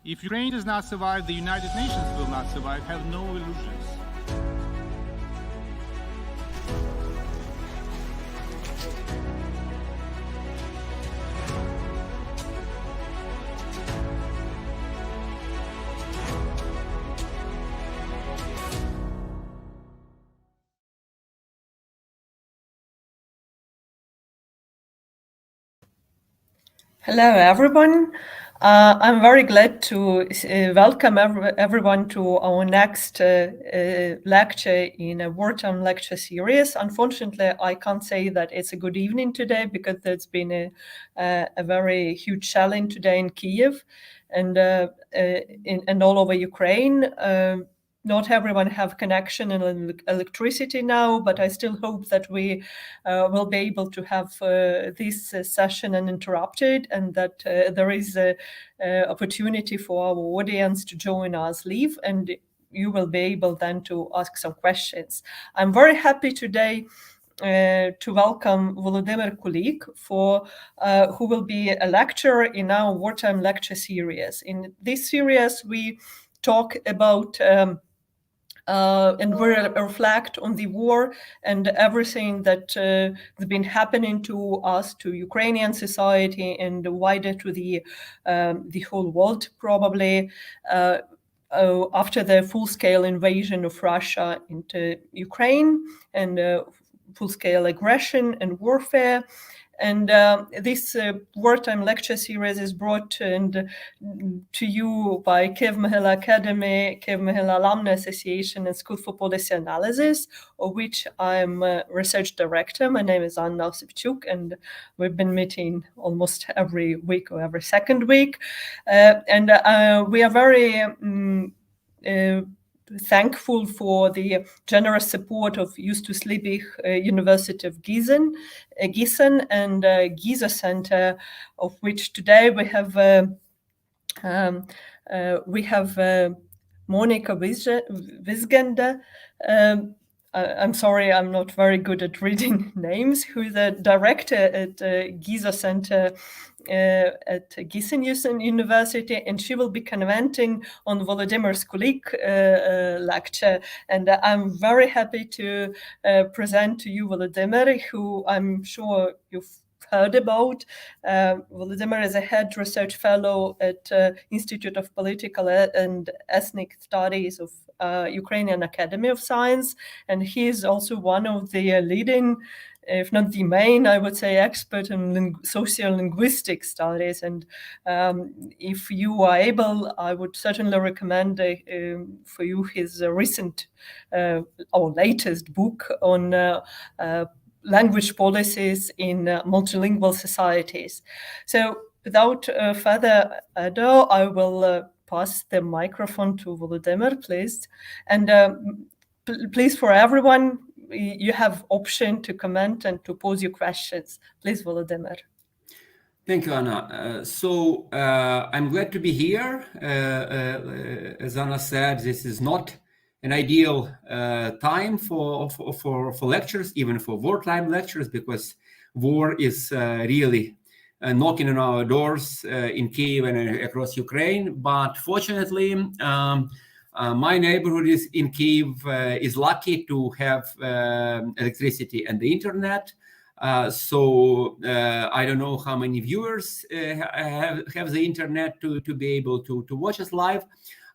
If Ukraine does not survive, the United Nations will not survive. Have no illusions. Hello, everyone. I'm very glad to welcome everyone to our next lecture in a wartime lecture series. Unfortunately, I can't say that it's a good evening today because there's been a very huge challenge today in Kiev and all over Ukraine. Not everyone have connection and electricity now, but I still hope that we will be able to have this session uninterrupted, and that there is a opportunity for our audience to join us live, and you will be able then to ask some questions. I'm very happy today to welcome Volodymyr Kulika, who will be a lecturer in our wartime lecture series. In this series, we talk about and we reflect on the war and everything that has been happening to us, to Ukrainian society, and wider to the whole world, probably, after the full-scale invasion of Russia into Ukraine and full-scale aggression and warfare. And this wartime lecture series is brought to you by Kiev Mohyla Academy, Kiev Mohyla Alumni Association, and School for Policy Analysis, of which I'm a research director. My name is Anna Osipchuk, and we've been meeting almost every week or every second week. And we are very thankful for the generous support of Justus Liebig University of Gießen and Giza Center, of which today we have Monica Wisgender. I'm sorry, I'm not very good at reading names, who is the director at Giza Center at Gießen University, and she will be commenting on Volodymyr Kulika lecture. And I'm very happy to present to you Volodymyr, who I'm sure you've heard about. Volodymyr is a head research fellow at Institute of Political and Ethnic Studies of Ukrainian Academy of Science, and he is also one of the leading, if not the main, I would say, expert in sociolinguistic studies. And if you are able, I would certainly recommend for you his recent or latest book on language policies in multilingual societies. So without further ado, I will pass the microphone to Volodymyr, please. And please, for everyone, you have option to comment and to pose your questions. Please, Volodymyr. Thank you, Anna. So I'm glad to be here. As Anna said, this is not an ideal time for lectures, even for wartime lectures, because war is really knocking on our doors in Kiev and across Ukraine. But fortunately, my neighborhood is in Kiev is lucky to have electricity and the internet. So I don't know how many viewers have the internet to be able to watch us live.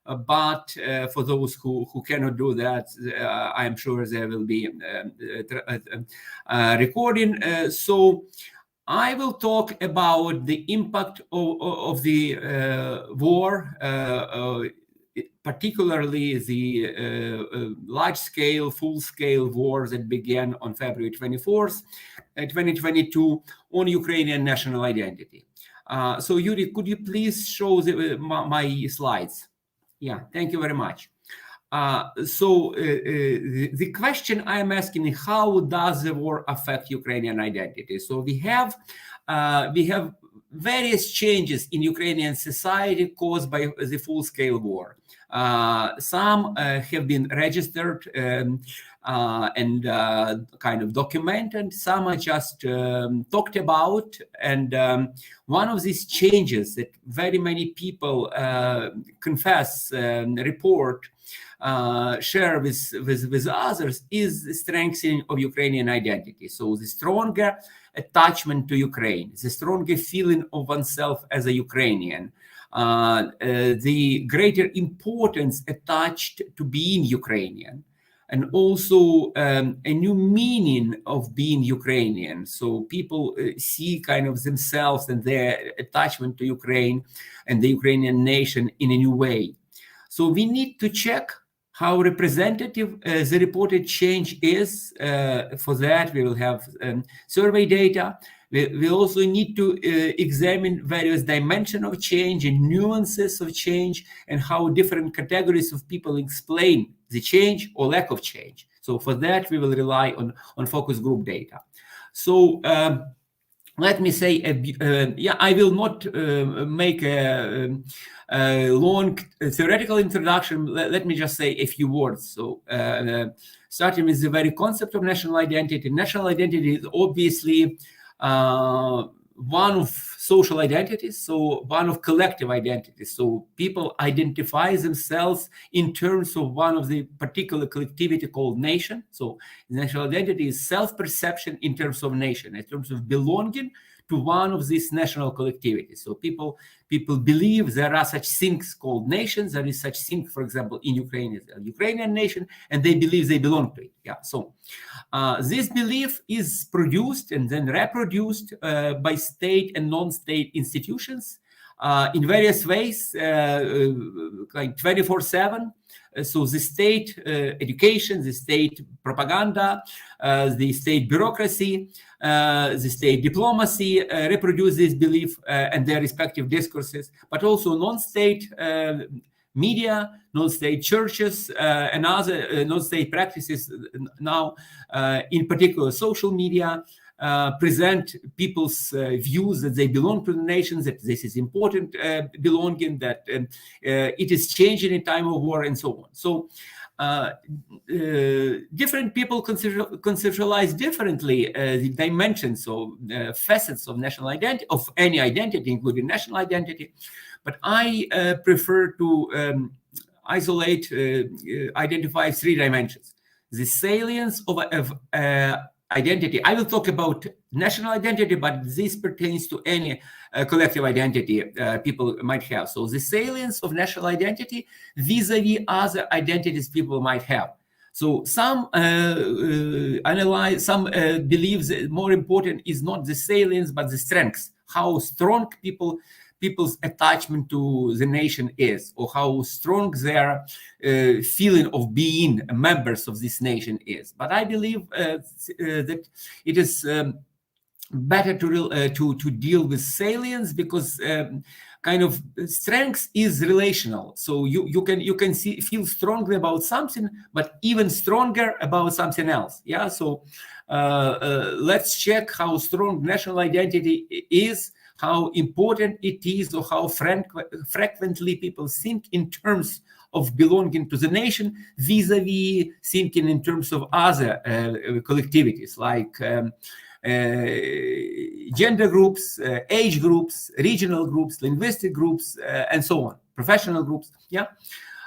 But for those who cannot do that, I am sure there will be recording. So I will talk about the impact of the war, particularly the large-scale, full-scale war that began on February 24th, 2022, on Ukrainian national identity. So Yuri, could you please show my slides? Yeah, thank you very much. So the question I'm asking is, how does the war affect Ukrainian identity? So we have various changes in Ukrainian society caused by the full-scale war. Some have been registered and kind of documented. Some are just talked about. And one of these changes that very many people confess, report, share with others is the strengthening of Ukrainian identity. So the stronger attachment to Ukraine, the stronger feeling of oneself as a Ukrainian, the greater importance attached to being Ukrainian, and also a new meaning of being Ukrainian. So people see kind of themselves and their attachment to Ukraine and the Ukrainian nation in a new way. So we need to check how representative the reported change is. For that, we will have survey data. We also need to examine various dimensions of change and nuances of change, and how different categories of people explain the change or lack of change. So for that, we will rely on focus group data. So let me say, I will not make a long theoretical introduction. Let me just say a few words. So starting with the very concept of national identity. National identity is obviously one of social identities, so one of collective identities. So people identify themselves in terms of one of the particular collectivity called nation. So national identity is self-perception in terms of nation, in terms of belonging to one of these national collectivities. So people believe there are such things called nations. There is such thing, for example, in Ukraine is a Ukrainian nation, and they believe they belong to it. Yeah. So this belief is produced and then reproduced by state and non-state institutions in various ways, like 24/7. So the state education, the state propaganda, the state bureaucracy, the state diplomacy reproduce this belief and their respective discourses, but also non-state media, non-state churches, and other non-state practices now, in particular social media, present people's views that they belong to the nations, that this is important belonging, that it is changing in time of war, and so on. So different people conceptualize differently the dimensions of facets of national identity, of any identity, including national identity. But I prefer to isolate, identify three dimensions. The salience of identity. I will talk about national identity, but this pertains to any collective identity people might have. So the salience of national identity vis-a-vis other identities people might have. So some analyze, some believe that more important is not the salience, but the strengths, how strong people's attachment to the nation is, or how strong their feeling of being members of this nation is. But I believe that it is better to deal with salience, because kind of strength is relational. So you can feel strongly about something, but even stronger about something else. Yeah. So let's check how strong national identity is, how important it is, or how frequently people think in terms of belonging to the nation vis-a-vis thinking in terms of other collectivities like gender groups, age groups, regional groups, linguistic groups, and so on, professional groups. Yeah.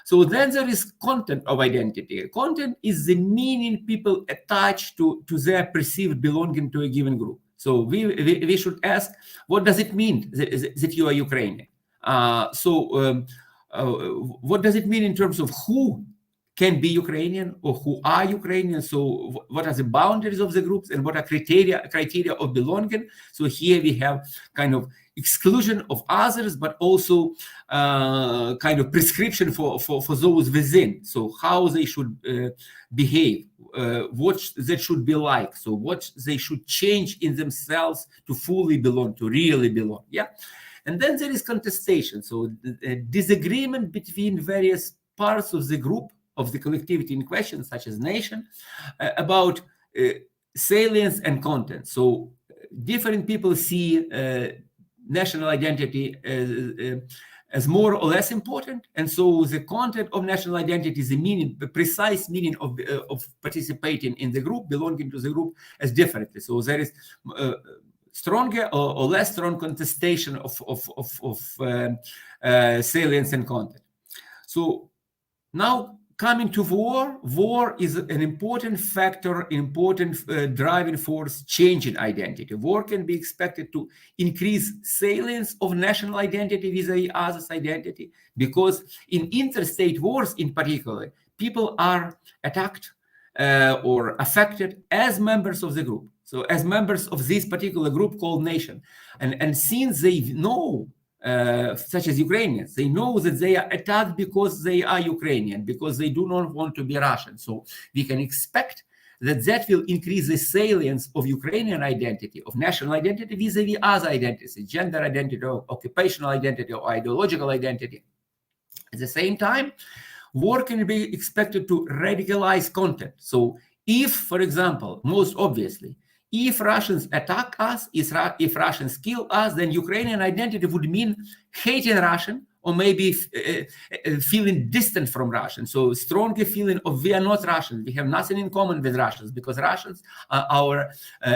So then there is content of identity. Content is the meaning people attach to their perceived belonging to a given group. So we should ask, what does it mean that you are Ukrainian? What does it mean in terms of who can be Ukrainian or who are Ukrainian? So what are the boundaries of the groups, and what are criteria of belonging? So here we have kind of exclusion of others, but also kind of prescription for those within. So how they should behave, what that should be like, so what they should change in themselves to fully belong, to really belong. Yeah. And then there is contestation, so disagreement between various parts of the group, of the collectivity in question, such as nation, about salience and content. So different people see national identity as more or less important, and so the content of national identity, the precise meaning of participating in the group, belonging to the group, as differently. So there is stronger or less strong contestation of salience and content. So now coming to war is an important factor, important driving force changing identity. War can be expected to increase salience of national identity vis-a-vis others' identity, because in interstate wars in particular, people are attacked or affected as members of the group. So as members of this particular group called nation. And since they know, such as Ukrainians, they know that they are attacked because they are Ukrainian, because they do not want to be Russian. So we can expect that will increase the salience of Ukrainian identity, of national identity vis-a-vis other identities, gender identity, or occupational identity, or ideological identity. At the same time, war can be expected to radicalize content. So if, for example, most obviously, if Russians attack us, if Russians kill us, then Ukrainian identity would mean hating Russian, or maybe feeling distant from Russians. So stronger feeling of we are not Russians, we have nothing in common with Russians, because Russians are our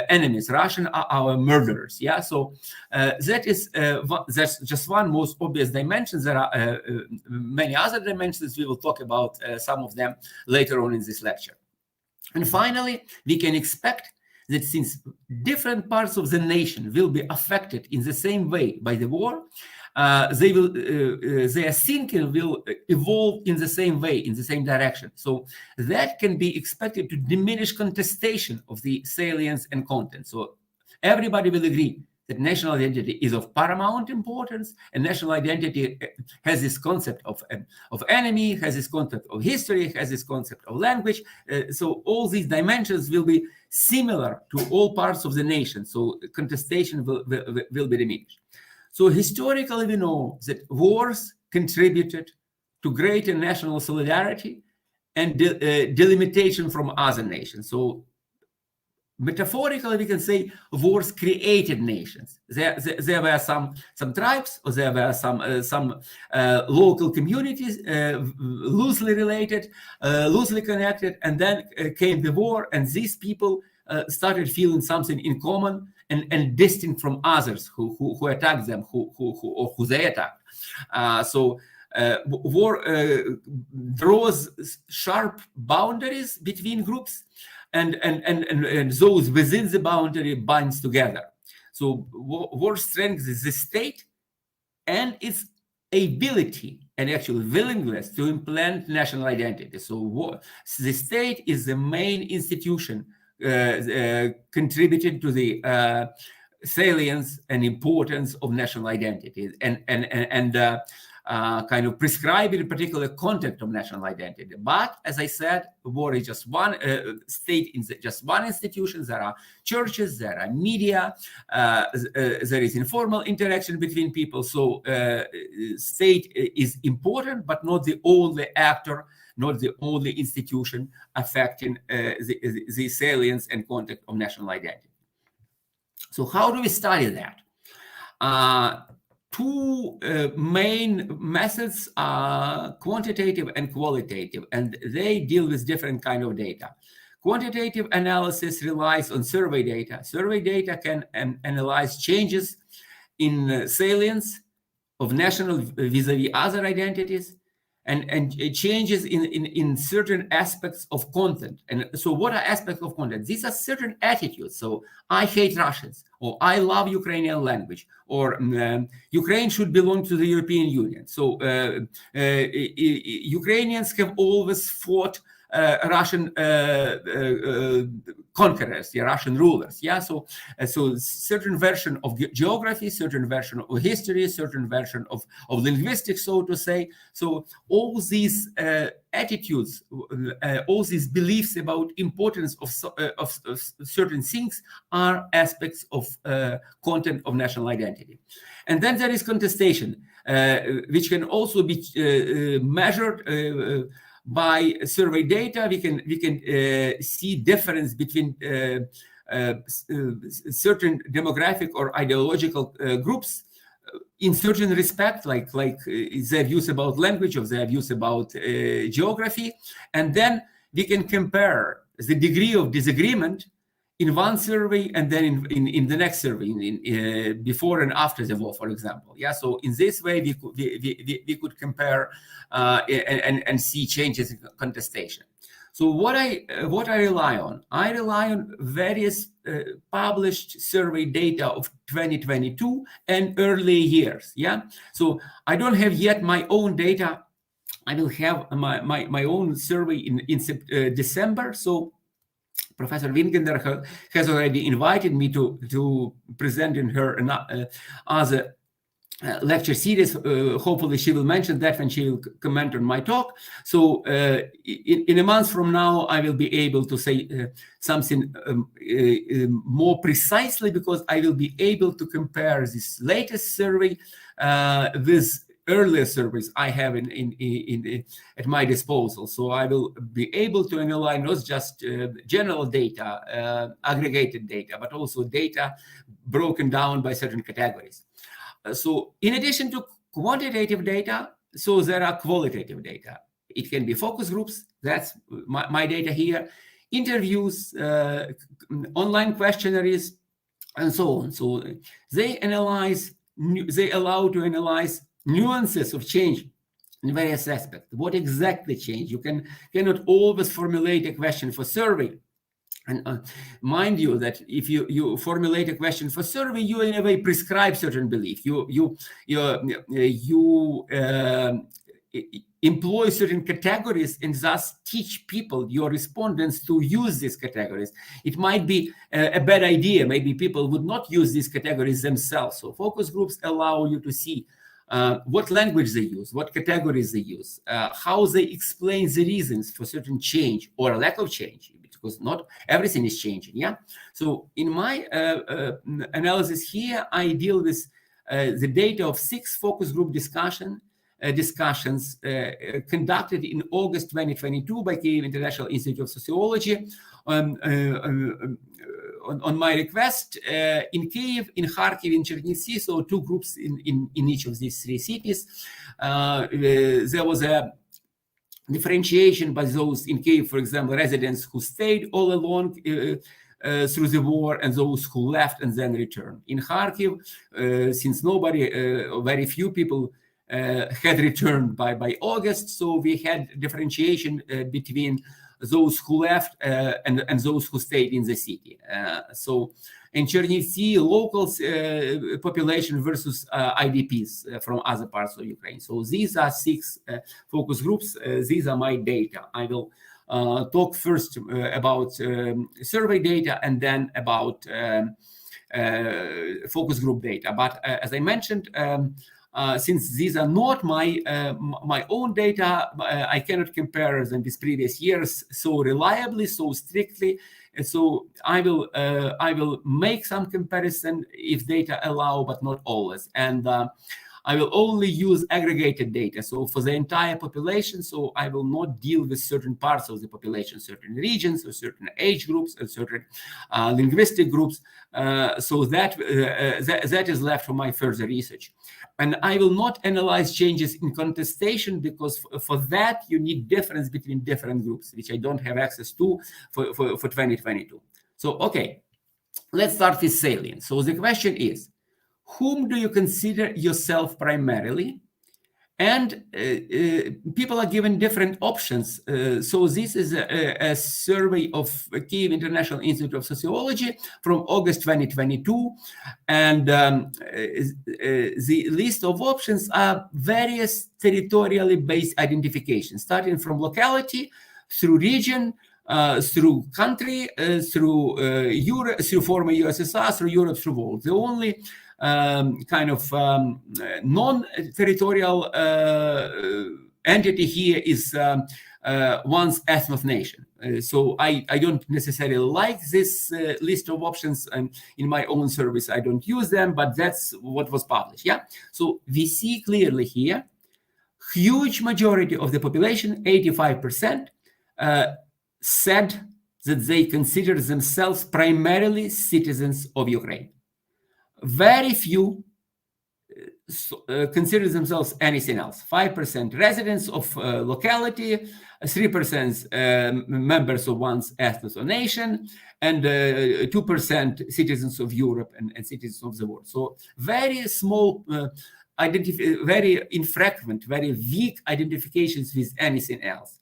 enemies, Russians are our murderers. Yeah, so that's just one most obvious dimension. There are many other dimensions. We will talk about some of them later on in this lecture. And finally, we can expect that since different parts of the nation will be affected in the same way by the war, their thinking will evolve in the same way, in the same direction. So that can be expected to diminish contestation of the salience and content. So everybody will agree that national identity is of paramount importance, and national identity has this concept of enemy, has this concept of history, has this concept of language. So all these dimensions will be similar to all parts of the nation. So contestation will be diminished. So historically, we know that wars contributed to greater national solidarity and delimitation from other nations. So metaphorically, we can say wars created nations. There were some tribes, or there were some local communities, loosely related, loosely connected, and then came the war, and these people started feeling something in common and distinct from others who attacked them, who they attacked. So war draws sharp boundaries between groups, and those within the boundary binds together. So war strengthens the state and its ability and actual willingness to implant national identity. So the state is the main institution contributing to the salience and importance of national identity, and kind of prescribing a particular content of national identity. But as I said, war is just one state, just one institution. There are churches, there are media, there is informal interaction between people. So state is important, but not the only actor, not the only institution affecting the salience and content of national identity. So how do we study that? Two main methods are quantitative and qualitative, and they deal with different kind of data. Quantitative analysis relies on survey data. Survey data can analyze changes in salience of national vis-a-vis other identities, and changes in certain aspects of content. And so what are aspects of content? These are certain attitudes. So I hate Russians, or I love Ukrainian language, or Ukraine should belong to the European Union. So Ukrainians have always fought Russian conquerors, Russian rulers. So certain version of geography, certain version of history, certain version of linguistics, so to say. So all these attitudes, all these beliefs about importance of certain things are aspects of content of national identity. And then there is contestation, which can also be measured by survey data. We can see difference between certain demographic or ideological groups in certain respect, like their views about language, of their views about geography, and then we can compare the degree of disagreement in one survey and then in the next survey, before and after the war, for example. Yeah, so in this way we could compare and see changes in contestation. So what I rely on? I rely on various published survey data of 2022 and early years. Yeah, so I don't have yet my own data. I will have my own survey in December. So Professor Winkender has already invited me to present in her other lecture series. Hopefully she will mention that when she will comment on my talk. So in a month from now, I will be able to say something more precisely, because I will be able to compare this latest survey with earlier surveys I have at my disposal. So I will be able to analyze not just general data, aggregated data, but also data broken down by certain categories. So in addition to quantitative data, so there are qualitative data. It can be focus groups, that's my data here, interviews, online questionnaires, and so on. So they allow to analyze nuances of change in various aspects. What exactly changed? You cannot always formulate a question for survey. And mind you that if you formulate a question for survey, you in a way prescribe certain belief. You employ certain categories and thus teach people, your respondents, to use these categories. It might be a bad idea. Maybe people would not use these categories themselves. So focus groups allow you to see what language they use, what categories they use, how they explain the reasons for certain change or a lack of change, because not everything is changing. Yeah. So in my analysis here, I deal with the data of 6 focus group discussions conducted in August 2022 by Kyiv International Institute of Sociology on my request, in Kyiv, in Kharkiv, in Chernivtsi, so 2 groups in each of these 3 cities. There was a differentiation by those in Kyiv, for example, residents who stayed all along through the war and those who left and then returned. In Kharkiv, since very few people had returned by August, so we had differentiation between those who left and those who stayed in the city. So in Chernivtsi, locals population versus IDPs from other parts of Ukraine. So these are 6 focus groups. These are my data. I will talk first about survey data and then about focus group data. But as I mentioned, since these are not my own data, I cannot compare them with previous years so reliably, so strictly. And so I will make some comparison if data allow, but not always. And I will only use aggregated data. So for the entire population, so I will not deal with certain parts of the population, certain regions or certain age groups or certain linguistic groups. So that is left for my further research. And I will not analyze changes in contestation, because for that you need difference between different groups, which I don't have access to for 2022. So, okay, let's start with salient. So the question is, whom do you consider yourself primarily? And people are given different options. So this is a survey of Kyiv International Institute of Sociology from August 2022. And the list of options are various territorially based identifications, starting from locality, through region, through country, through Europe, through former USSR, through Europe, through world. The only kind of non-territorial entity here is one's ethnic nation. So I don't necessarily like this list of options, and in my own service I don't use them, but that's what was published. Yeah. So we see clearly here, huge majority of the population, 85%, said that they consider themselves primarily citizens of Ukraine. Very few consider themselves anything else. 5% residents of locality, 3% members of one's ethnos or nation, and 2% citizens of Europe and citizens of the world. So very small, very infrequent, very weak identifications with anything else.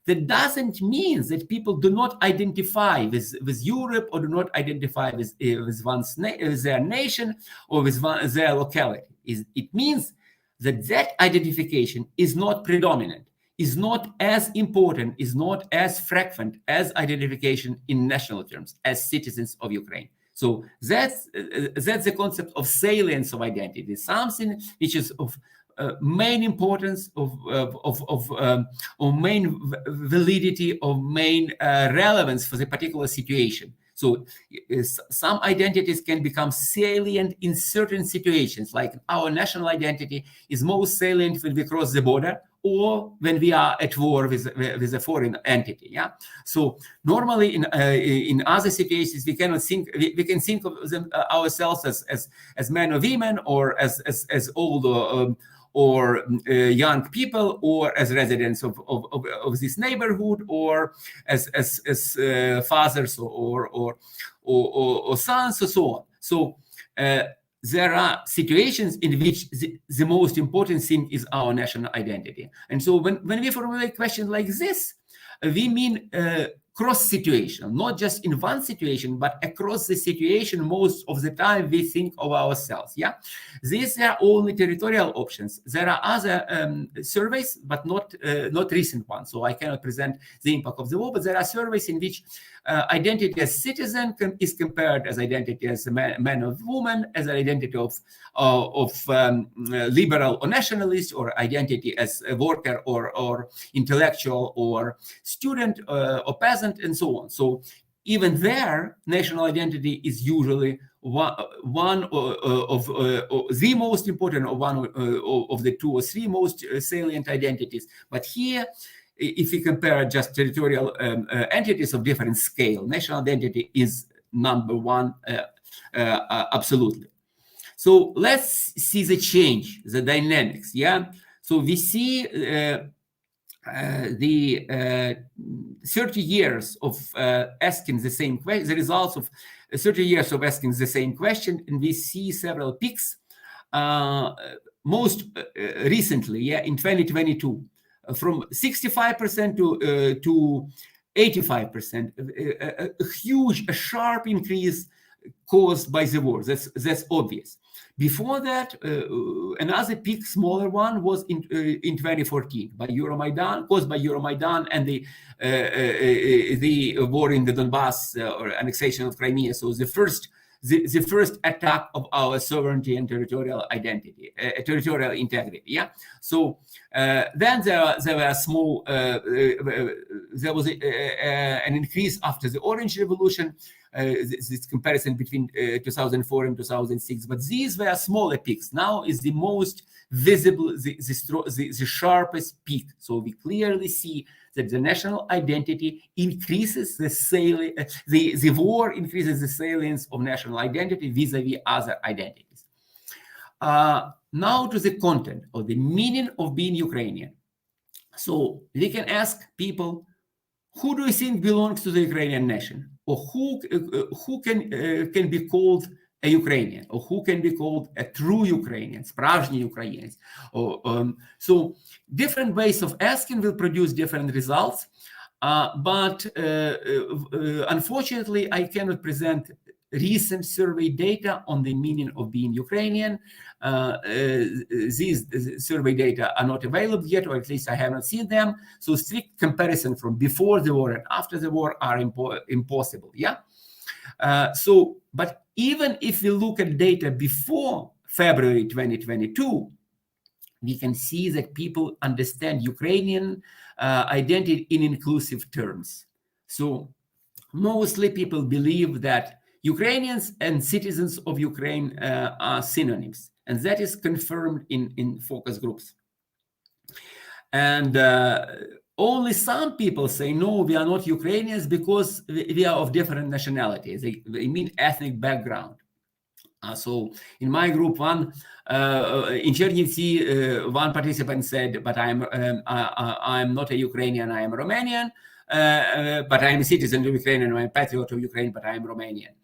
That doesn't mean that people do not identify with Europe or do not identify with their nation or with their locality. It means that identification is not predominant, is not as important, is not as frequent as identification in national terms as citizens of Ukraine. So that's the concept of salience of identity, something which is of main importance, of main validity, of main relevance for the particular situation. So some identities can become salient in certain situations, like our national identity is most salient when we cross the border or when we are at war with a foreign entity. Yeah. So normally in other situations we cannot think. We can think of them, ourselves as men or women, or as old or young people, or as residents of this neighborhood, or as fathers or sons, or so on. So there are situations in which the most important thing is our national identity. And so when we formulate questions like this, we mean cross situation, not just in one situation, but across the situation. Most of the time we think of ourselves. Yeah, these are only territorial options. There are other surveys, but not recent ones. So I cannot present the impact of the war, but there are surveys in which identity as citizen is compared as identity as a man or woman, as an identity of liberal or nationalist, or identity as a worker or intellectual or student or peasant, and so on. So even there, national identity is usually one of the most important, or one of the two or three most salient identities. But here, if we compare just territorial entities of different scale, national identity is number one, absolutely. So let's see the change, the dynamics. Yeah. So we see the 30 years of asking the same question, the results of 30 years of asking the same question, and we see several peaks. Most recently, yeah, in 2022, from 65% to 85%, a huge, sharp increase caused by the war. That's obvious. Before that, another peak, smaller one, was in 2014 by Euromaidan, caused by Euromaidan and the war in the Donbass or annexation of Crimea. So the first attack of our sovereignty and territorial identity, territorial integrity. Yeah. So then there were small. There was an increase after the Orange Revolution. This comparison between 2004 and 2006, but these were smaller peaks. Now is the most visible, the sharpest peak. So we clearly see that the national identity increases the war increases the salience of national identity vis-a-vis other identities. Now to the content or the meaning of being Ukrainian. So we can ask people, who do you think belongs to the Ukrainian nation? Or who can be called a Ukrainian, or who can be called a true Ukrainian, справжній українець? So different ways of asking will produce different results, but unfortunately I cannot present recent survey data on the meaning of being Ukrainian. These survey data are not available yet, or at least I have not seen them. So strict comparison from before the war and after the war are impossible. Yeah. But even if we look at data before February 2022, we can see that people understand Ukrainian identity in inclusive terms. So mostly people believe that Ukrainians and citizens of Ukraine are synonyms, and that is confirmed in focus groups. And only some people say, no, we are not Ukrainians because we are of different nationalities. They mean ethnic background. So in my group, in Chernivtsi, one participant said, "But I'm not a Ukrainian. I am a Romanian. But I am a citizen of Ukraine and I'm a patriot of Ukraine. But I am Romanian."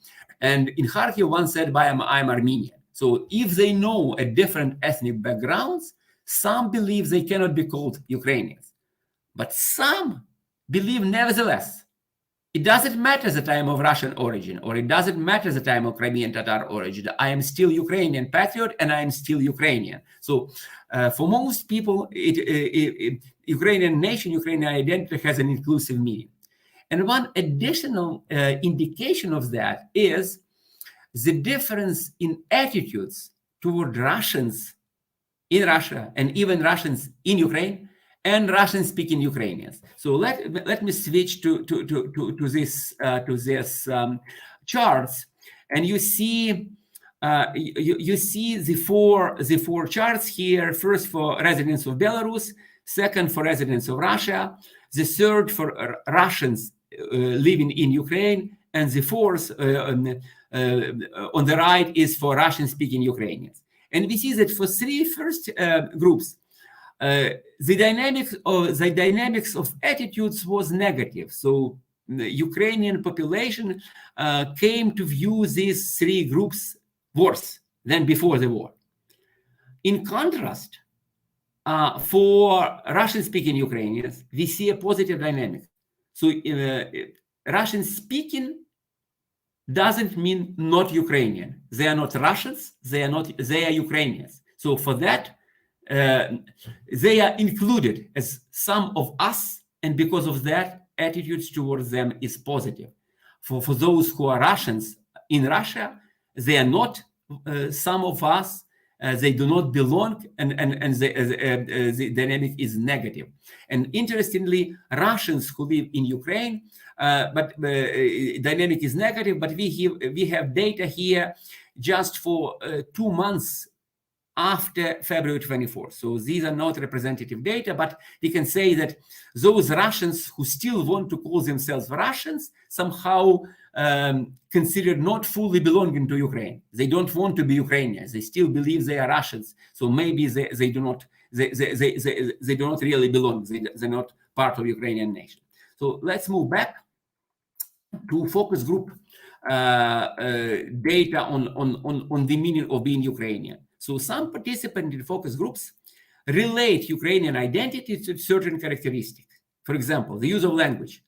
And in Kharkiv, one said, "I'm Armenian." So if they know a different ethnic backgrounds, some believe they cannot be called Ukrainians, but some believe nevertheless. It doesn't matter that I am of Russian origin, or it doesn't matter that I am of Crimean Tatar origin. I am still Ukrainian patriot, and I am still Ukrainian. So, for most people, Ukrainian nation, Ukrainian identity has an inclusive meaning. And one additional indication of that is the difference in attitudes toward Russians in Russia, and even Russians in Ukraine, and Russian-speaking Ukrainians. So let me switch to this charts, and you see the four charts here. First for residents of Belarus, second for residents of Russia, the third for Russians living in Ukraine, and the fourth on the right is for Russian-speaking Ukrainians. And we see that for three first groups, the dynamics of attitudes was negative. So the Ukrainian population came to view these three groups worse than before the war. In contrast, for Russian-speaking Ukrainians, we see a positive dynamic. So Russian-speaking doesn't mean not Ukrainian. They are not Russians. They are Ukrainians. So for that, they are included as some of us, and because of that, attitudes towards them is positive. For those who are Russians in Russia, they are not some of us. They do not belong, and the dynamic is negative. And interestingly, Russians who live in Ukraine, but dynamic is negative. But we have data here just for 2 months after February 24th. So these are not representative data, but we can say that those Russians who still want to call themselves Russians somehow considered not fully belonging to Ukraine. They don't want to be Ukrainians. They still believe they are Russians. So maybe they do not really belong. They're not part of Ukrainian nation. So let's move back to focus group data on the meaning of being Ukrainian. So some participants in focus groups relate Ukrainian identity to certain characteristics. For example, the use of language.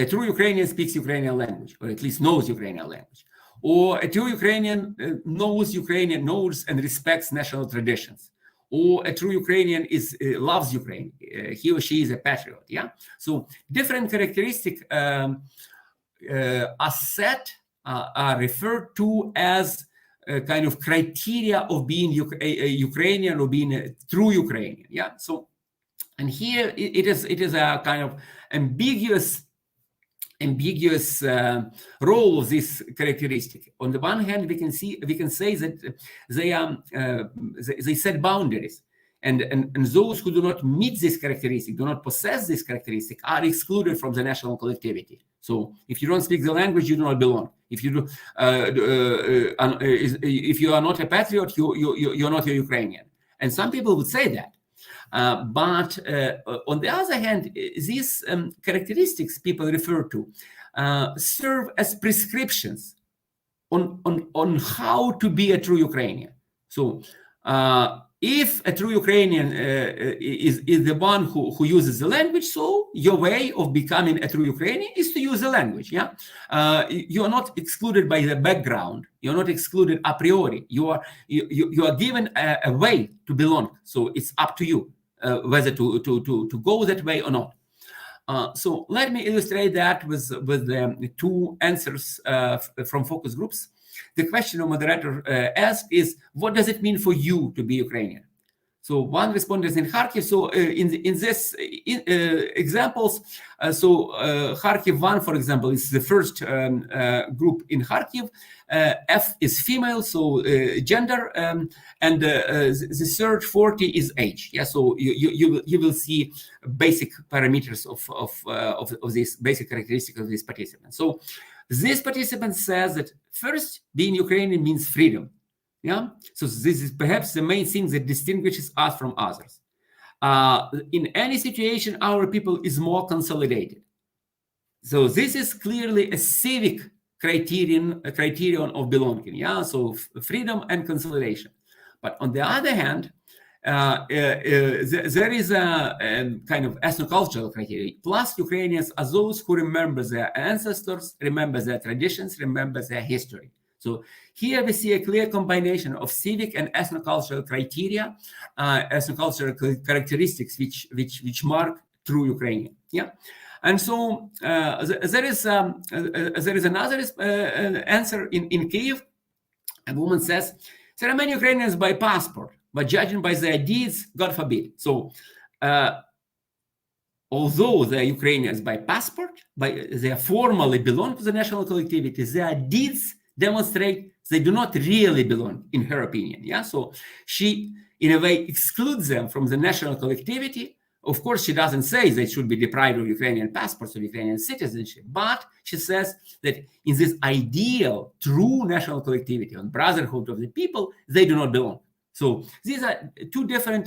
A true Ukrainian speaks Ukrainian language, or at least knows Ukrainian language. Or a true Ukrainian knows and respects national traditions. Or a true Ukrainian loves Ukraine. He or she is a patriot. Yeah. So different characteristics are referred to as kind of criteria of being a Ukrainian or being a true Ukrainian. Yeah. So, and here it is a kind of ambiguous role of this characteristic. On the one hand, we can say that they set boundaries, and those who do not meet this characteristic, do not possess this characteristic, are excluded from the national collectivity. So if you don't speak the language, you do not belong. If you are not a patriot, you're not a Ukrainian. And some people would say that. But on the other hand, these characteristics people refer to serve as prescriptions on how to be a true Ukrainian. So if a true Ukrainian is the one who uses the language, so your way of becoming a true Ukrainian is to use the language. Yeah, you are not excluded by the background. You're not excluded a priori. You are given a way to belong. So it's up to you whether to go that way or not. So let me illustrate that with the two answers from focus groups. The question the moderator asked is, what does it mean for you to be Ukrainian? So one respondent is in Kharkiv. So in this examples, Kharkiv 1, for example, is the first group in Kharkiv. F is female, so gender, and the third 40 is age. Yeah, so you will see basic parameters of this basic characteristic of this participant. So this participant says that First, being Ukrainian means freedom. Yeah, so this is perhaps the main thing that distinguishes us from others. In any situation, our people is more consolidated. So this is clearly a civic criterion of belonging. Yeah, so freedom and consolidation. But on the other hand, there is a kind of ethnocultural criteria. Plus, Ukrainians are those who remember their ancestors, remember their traditions, remember their history. So here we see a clear combination of civic and ethnocultural criteria, ethnocultural characteristics which mark true Ukrainian. Yeah, and so there is another answer in Kyiv. A woman says there are many Ukrainians by passport, but judging by their deeds, God forbid. So although they are Ukrainians by passport, they formally belong to the national collectivity, their deeds demonstrate they do not really belong, in her opinion. Yeah, so she, in a way, excludes them from the national collectivity. Of course, she doesn't say they should be deprived of Ukrainian passports or Ukrainian citizenship, but she says that in this ideal, true national collectivity and brotherhood of the people, they do not belong. So these are two different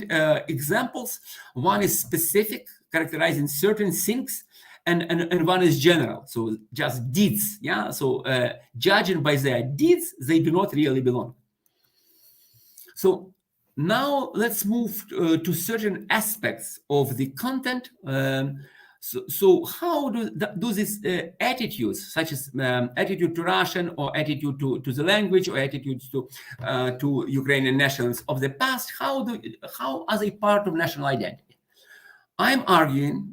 examples. One is specific, characterizing certain things, and one is general, so just deeds. Yeah, so judging by their deeds, they do not really belong. So now let's move to certain aspects of the content. So how do these attitudes, such as attitude to Russian or attitude to the language or attitudes to Ukrainian nationals of the past, how are they part of national identity? I'm arguing,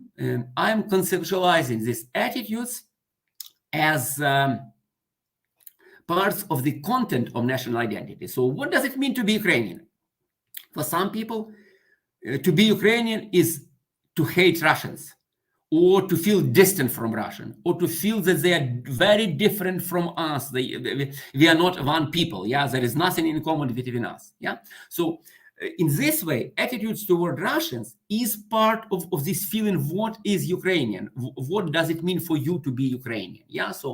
I'm conceptualizing these attitudes as parts of the content of national identity. So what does it mean to be Ukrainian? For some people, to be Ukrainian is to hate Russians, or to feel distant from Russian, or to feel that they are very different from us. We are not one people. Yeah, there is nothing in common between us. Yeah, so in this way, attitudes toward Russians is part of this feeling, what is Ukrainian? What does it mean for you to be Ukrainian? Yeah, so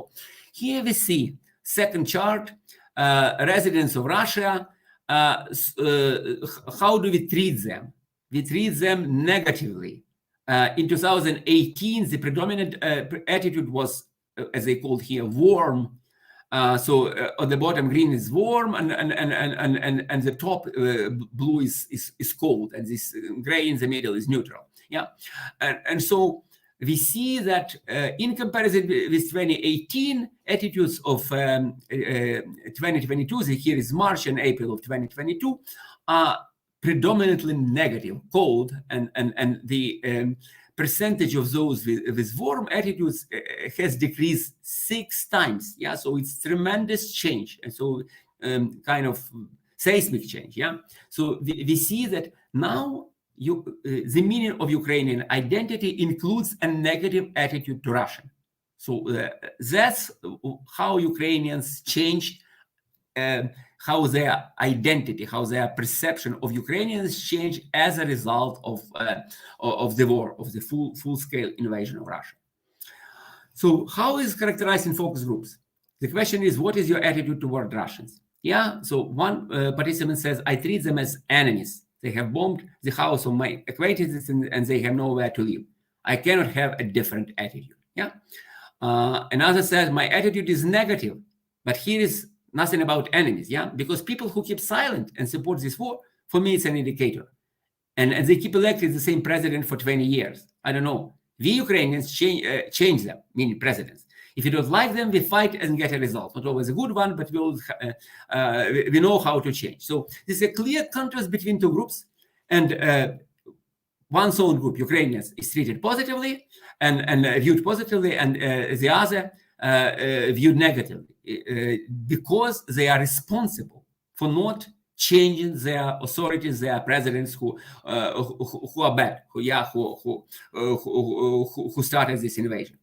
here we see second chart, residents of Russia. How do we treat them? We treat them negatively. In 2018, the predominant attitude was, as they called here, warm. So on the bottom, green is warm, and the top blue is cold, and this gray in the middle is neutral. Yeah, and so we see that in comparison with 2018, attitudes of 2022, here is March and April of 2022, are predominantly negative, cold, and the percentage of those with warm attitudes has decreased 6 times. Yeah, so it's tremendous change, and so kind of seismic change. Yeah, so we see that now the meaning of Ukrainian identity includes a negative attitude to Russian. So that's how Ukrainians changed, how their identity, how their perception of Ukrainians changed as a result of the war, of the full-scale invasion of Russia. So how is characterized in focus groups? The question is, what is your attitude toward Russians? Yeah, so one participant says, I treat them as enemies. They have bombed the house of my acquaintances and they have nowhere to live. I cannot have a different attitude. Yeah. Another says, my attitude is negative, but here is nothing about enemies. Yeah, because people who keep silent and support this war, for me, it's an indicator. And they keep electing the same president for 20 years. I don't know. We Ukrainians change them, meaning presidents. If you don't like them, we fight and get a result. Not always a good one, but we know how to change. So there's a clear contrast between two groups, and one's own group, Ukrainians, is treated positively and viewed positively, and the other viewed negatively because they are responsible for not changing their authorities, their presidents who are bad, who started this invasion.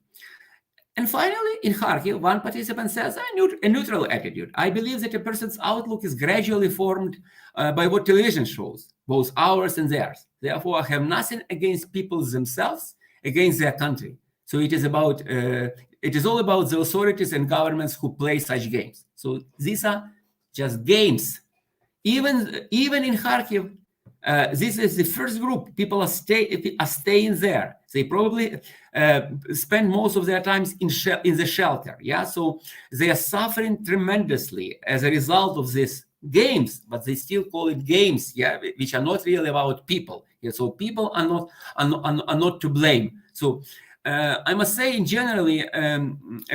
And finally, in Kharkiv, one participant says, a neutral attitude. I believe that a person's outlook is gradually formed by what television shows, both ours and theirs. Therefore, I have nothing against people themselves, against their country. So it is all about the authorities and governments who play such games. So So these are just games. Even in Kharkiv, this is the first group. People are staying there. They probably spend most of their times in the shelter. Yeah, so they are suffering tremendously as a result of these games, but they still call it games. Yeah, which are not really about people. Yeah, so people are not to blame. So I must say, in generally,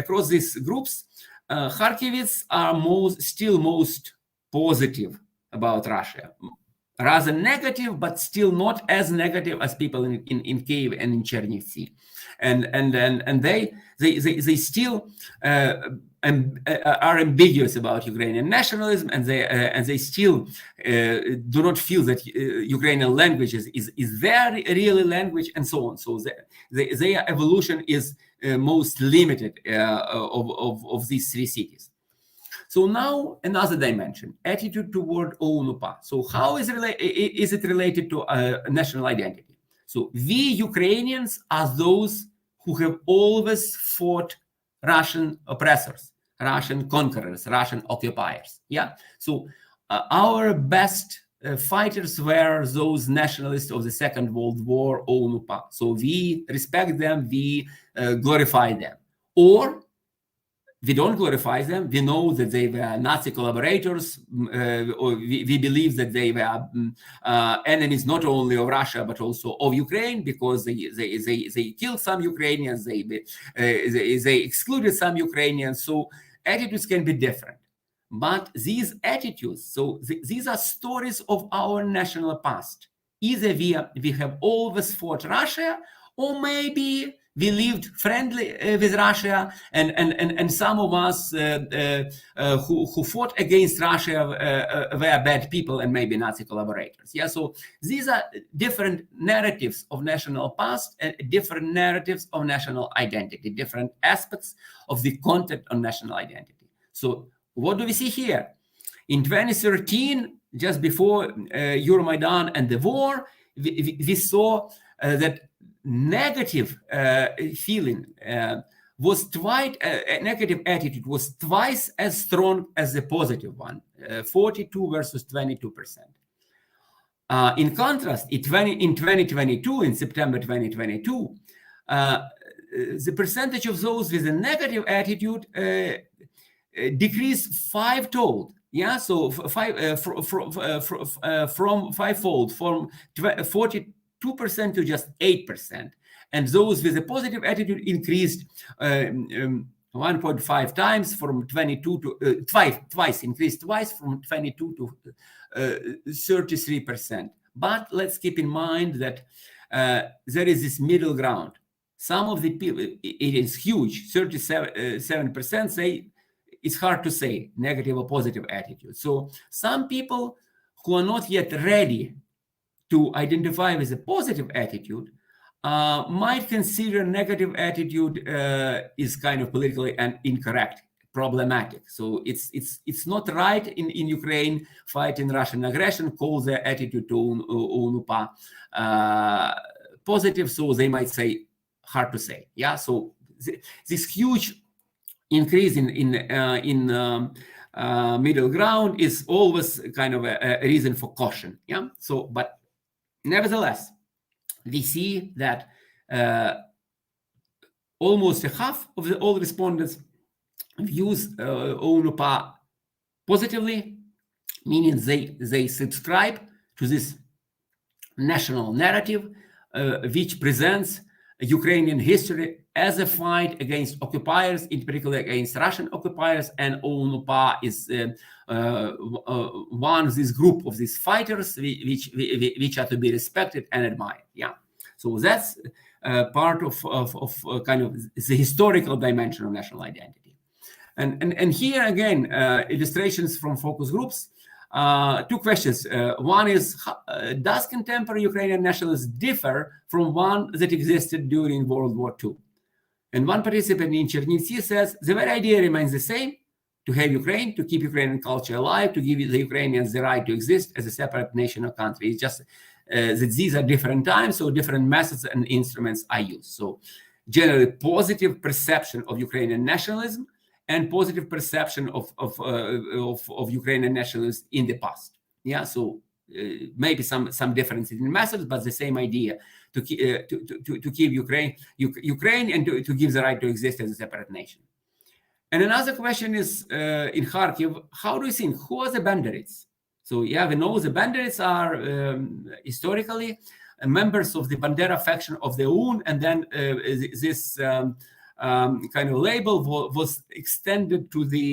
across these groups, Kharkivites are still most positive about Russia. Rather negative, but still not as negative as people in Kyiv and in Chernivtsi, and they still are ambiguous about Ukrainian nationalism, and they still do not feel that Ukrainian language is their real language, and so on. So their evolution is most limited of these three cities. So now another dimension, attitude toward OUN-UPA. So how is it related to national identity? So we Ukrainians are those who have always fought Russian oppressors, Russian conquerors, Russian occupiers. Yeah. So our best fighters were those nationalists of the Second World War, OUN-UPA. So we respect them, we glorify them. Or we don't glorify them. We know that they were Nazi collaborators, or we believe that they were enemies not only of Russia but also of Ukraine, because they killed some Ukrainians, they excluded some Ukrainians. So attitudes can be different. But these attitudes, so these are stories of our national past. Either we have always fought Russia, or maybe we lived friendly with Russia, and some of us who fought against Russia were bad people and maybe Nazi collaborators. Yeah, so these are different narratives of national past and different narratives of national identity, different aspects of the content of national identity. So what do we see here? In 2013, just before Euromaidan and the war, we saw that negative feeling was twice, negative attitude was twice as strong as the positive one, 42 versus 22%. In contrast, in 2022, in September 2022, the percentage of those with a negative attitude decreased fivefold. Yeah, so from fivefold, from 42% to just 8%, and those with a positive attitude increased 1.5 times from 22 to increased twice from 22 to 33%. But let's keep in mind that there is this middle ground. Some of the people, it is huge, 37% say it's hard to say negative or positive attitude. So some people who are not yet ready to identify with a positive attitude might consider negative attitude is kind of politically and incorrect, problematic. So it's not right in Ukraine fighting Russian aggression, call their attitude to OUN-UPA positive. So they might say hard to say. Yeah. So this huge increase in middle ground is always kind of a reason for caution. Yeah. So, but nevertheless, we see that almost half of all respondents views OUN-UPA positively, meaning they subscribe to this national narrative, which presents Ukrainian history as a fight against occupiers, in particular against Russian occupiers, and OUN-UPA is this group of these fighters which are to be respected and admired. Yeah, so that's part of kind of the historical dimension of national identity, and here again illustrations from focus groups. Two questions. One is, does contemporary Ukrainian nationalism differ from one that existed during World War II? And one participant in Chernivtsi says, the very idea remains the same, to have Ukraine, to keep Ukrainian culture alive, to give the Ukrainians the right to exist as a separate nation or country. It's just that these are different times, so different methods and instruments are used. So generally positive perception of Ukrainian nationalism, and positive perception of Ukrainian nationalists in the past. Yeah, so maybe some differences in methods, but the same idea to keep Ukraine and to give the right to exist as a separate nation. And another question is in Kharkiv, how do you think, who are the Banderites? So yeah, we know the Banderites are historically members of the Bandera faction of the UN, and then this kind of label was extended to the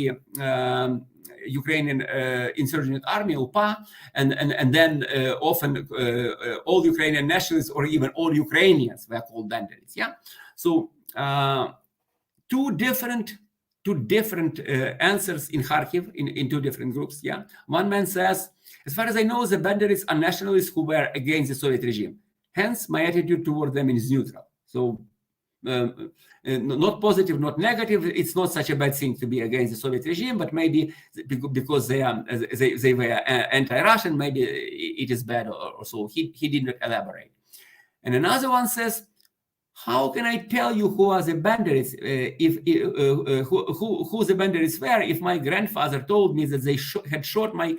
Ukrainian insurgent army, UPA, and then often all Ukrainian nationalists or even all Ukrainians were called Banderites. Yeah, so two different answers in Kharkiv in two different groups. Yeah, one man says, as far as I know, the Banderites are nationalists who were against the Soviet regime. Hence, my attitude toward them is neutral. So, not positive, not negative. It's not such a bad thing to be against the Soviet regime, but maybe because they were anti-Russian, maybe it is bad or so. He did not elaborate. And another one says, how can I tell you who are the Banderites, who the Banderites were, if my grandfather told me that they had shot my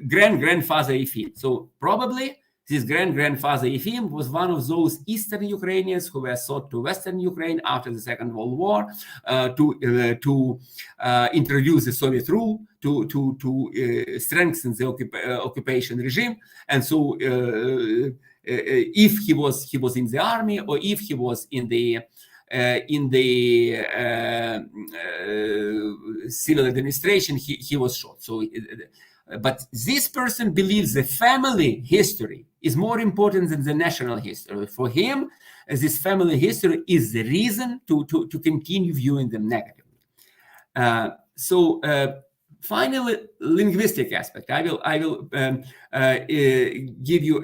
grandfather Efim? So probably this grandfather Efim was one of those Eastern Ukrainians who were sought to Western Ukraine after the Second World War to introduce the Soviet rule, to strengthen the occupation regime. And so if he was in the army, or if he was in the civil administration, he was shot. So, but this person believes the family history is more important than the national history. For him, this family history is the reason to continue viewing them negatively. Finally, linguistic aspect. I will give you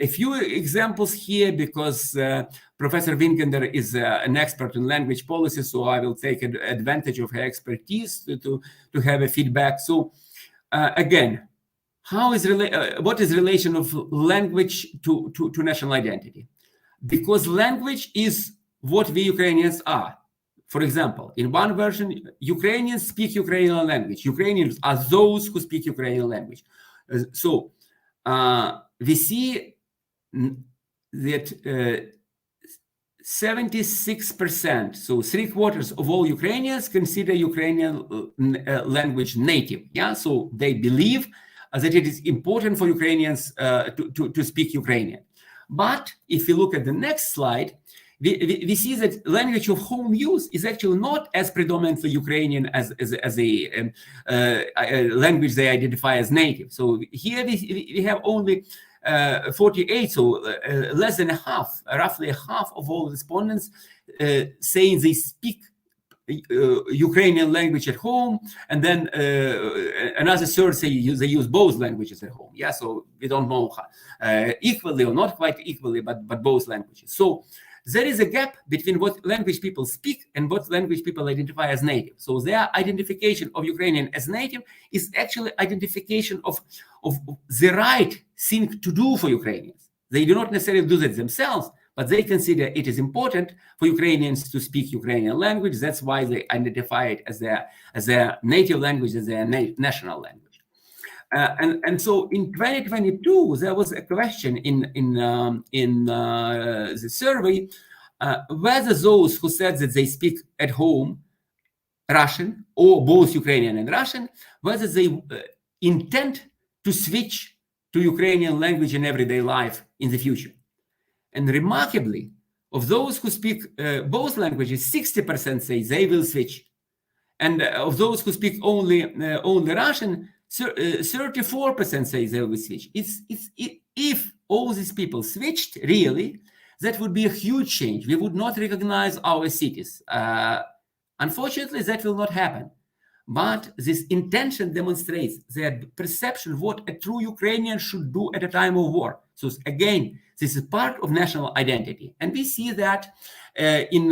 a few examples here, because Professor Winkender is an expert in language policy, so I will take advantage of her expertise to have a feedback. So again, what is relation of language to national identity? Because language is what we Ukrainians are. For example, in one version, Ukrainians speak Ukrainian language. Ukrainians are those who speak Ukrainian language. So we see that 76%, so 3/4 of all Ukrainians consider Ukrainian language native. Yeah, so they believe that it is important for Ukrainians to speak Ukrainian. But if we look at the next slide, we see that language of home use is actually not as predominantly Ukrainian as a language they identify as native. So here we have only 48, so less than roughly half of all respondents saying they speak Ukrainian language at home, and then another third say they use both languages at home. Yeah, so we don't know equally or not quite equally, but both languages. So there is a gap between what language people speak and what language people identify as native. So their identification of Ukrainian as native is actually identification of the right thing to do for Ukrainians. They do not necessarily do that themselves, but they consider it is important for Ukrainians to speak Ukrainian language. That's why they identify it as their native language, as their national language. And so in 2022, there was a question in the survey whether those who said that they speak at home Russian, or both Ukrainian and Russian, whether they intend to switch to Ukrainian language in everyday life in the future. And remarkably, of those who speak both languages, 60% say they will switch. And of those who speak only Russian, 34% say they will switch. If all these people switched, really, that would be a huge change. We would not recognize our cities. Unfortunately, that will not happen. But this intention demonstrates their perception of what a true Ukrainian should do at a time of war. So again, this is part of national identity. And we see that in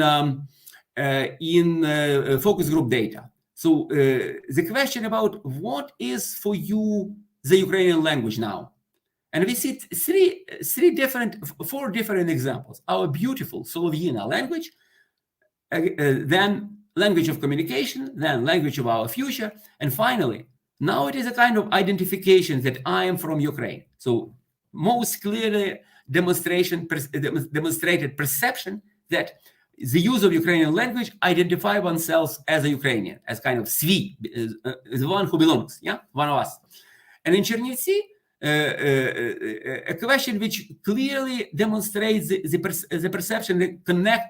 focus group data. So the question about what is for you the Ukrainian language now? And we see four different examples. Our beautiful Solovina language, then language of communication, then language of our future, and finally, now it is a kind of identification that I am from Ukraine. So most clearly demonstrated perception that the use of Ukrainian language identify oneself as a Ukrainian, as kind of свій, the one who belongs, yeah, one of us. And in Chernivtsi, a question which clearly demonstrates the perception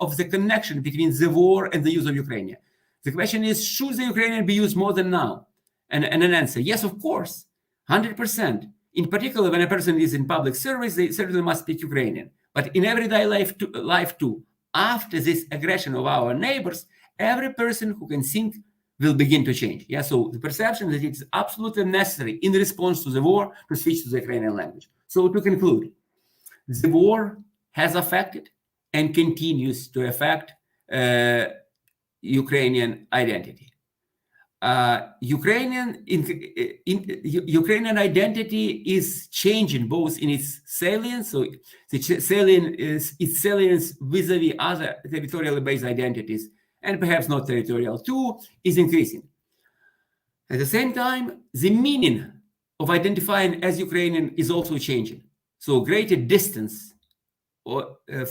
of the connection between the war and the use of Ukrainian. The question is, should the Ukrainian be used more than now? And an answer, yes, of course, 100%. In particular, when a person is in public service, they certainly must speak Ukrainian. But in everyday life too, after this aggression of our neighbors, every person who can think will begin to change. Yeah, so the perception that it's absolutely necessary in response to the war to switch to the Ukrainian language. So to conclude, the war has affected and continues to affect Ukrainian identity. Ukrainian identity is changing both in its salience, so its salience vis-a-vis other territorially based identities, and perhaps not territorial too, is increasing. At the same time, the meaning of identifying as Ukrainian is also changing. So greater distance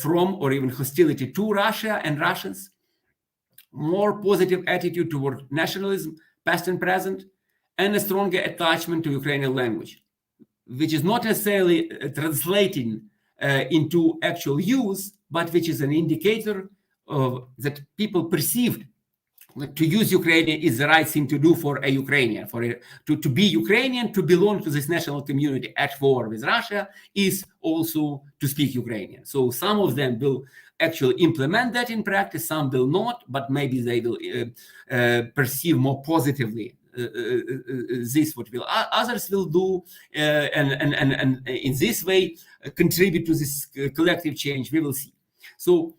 from or even hostility to Russia and Russians, more positive attitude toward nationalism, past and present, and a stronger attachment to Ukrainian language, which is not necessarily translating into actual use, but which is an indicator of that people perceived that to use Ukrainian is the right thing to do for a Ukrainian, to be Ukrainian, to belong to this national community at war with Russia is also to speak Ukrainian. So some of them will actually implement that in practice, some will not, but maybe they will perceive more positively this what will others will do, and in this way contribute to this collective change. We will see. So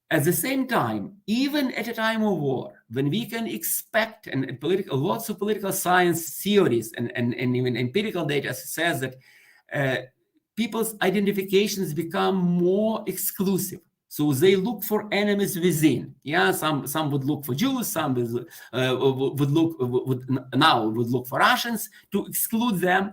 at the same time, even at a time of war, when we can expect and lots of political science theories and even empirical data says that people's identifications become more exclusive. So they look for enemies within. Yeah, some would look for Jews, some would look for Russians to exclude them.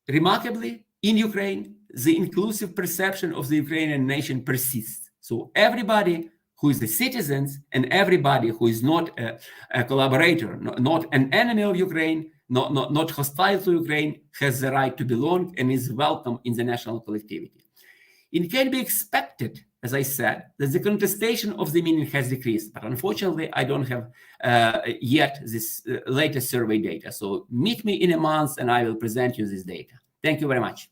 Remarkably, in Ukraine, the inclusive perception of the Ukrainian nation persists. So everybody who is the citizens and everybody who is not a collaborator, not an enemy of Ukraine, not hostile to Ukraine, has the right to belong and is welcome in the national collectivity. It can be expected, as I said, that the contestation of the meaning has decreased, but unfortunately, I don't have yet this latest survey data. So meet me in a month and I will present you this data. Thank you very much.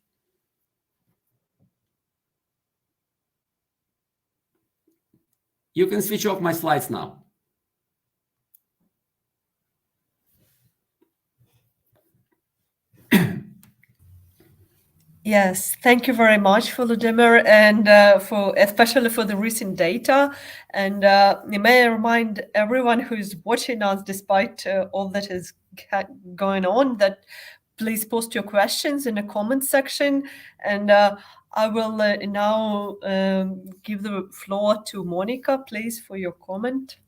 You can switch off my slides now. Yes, thank you very much, Volodymyr, and especially for the recent data. And may I remind everyone who is watching us, despite all that is going on, that please post your questions in the comment section. And I will now give the floor to Monica, please, for your comment.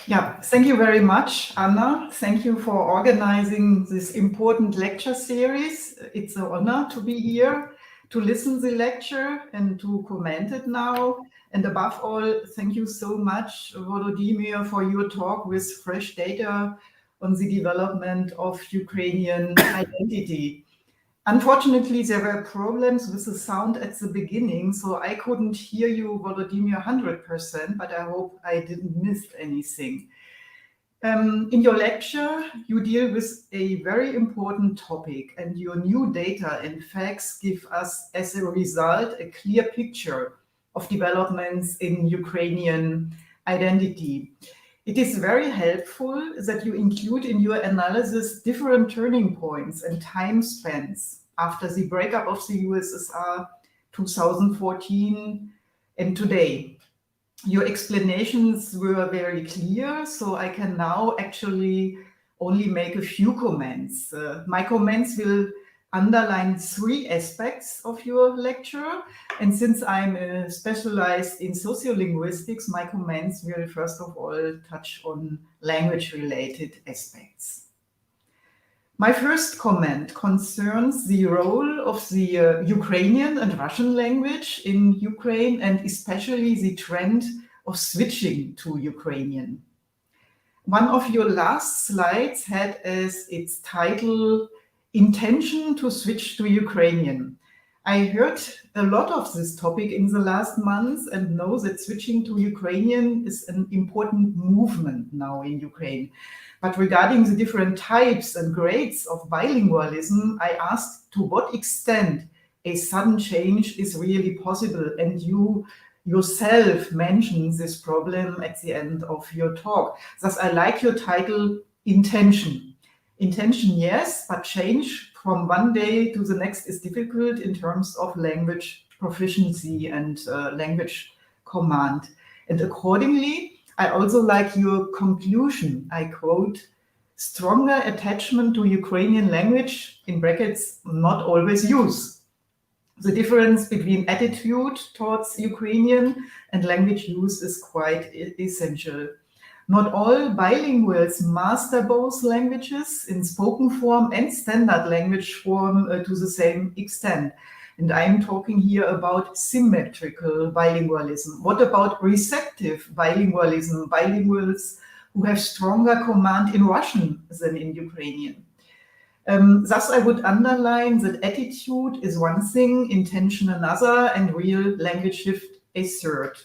Yeah, thank you very much, Anna. Thank you for organizing this important lecture series. It's an honor to be here, to listen to the lecture and to comment it now. And above all, thank you so much, Volodymyr, for your talk with fresh data on the development of Ukrainian identity. Unfortunately, there were problems with the sound at the beginning, so I couldn't hear you, Volodymyr, 100%, but I hope I didn't miss anything. In your lecture, you deal with a very important topic, and your new data and facts give us, as a result, a clear picture of developments in Ukrainian identity. It is very helpful that you include in your analysis different turning points and time spans after the breakup of the USSR 2014 and today. Your explanations were very clear, so I can now actually only make a few comments. My comments will underline 3 aspects of your lecture. And since I'm specialized in sociolinguistics, my comments will first of all touch on language-related aspects. My first comment concerns the role of the Ukrainian and Russian language in Ukraine, and especially the trend of switching to Ukrainian. One of your last slides had as its title, Intention to Switch to Ukrainian. I heard a lot of this topic in the last months and know that switching to Ukrainian is an important movement now in Ukraine. But regarding the different types and grades of bilingualism, I asked to what extent a sudden change is really possible. And you yourself mentioned this problem at the end of your talk. Thus, I like your title, Intention. Intention, yes, but change from one day to the next is difficult in terms of language proficiency and language command. And accordingly, I also like your conclusion. I quote, stronger attachment to Ukrainian language, in brackets, not always use. The difference between attitude towards Ukrainian and language use is quite essential. Not all bilinguals master both languages in spoken form and standard language form to the same extent. And I'm talking here about symmetrical bilingualism. What about receptive bilingualism, bilinguals who have stronger command in Russian than in Ukrainian? Thus, I would underline that attitude is one thing, intention another, and real language shift a third.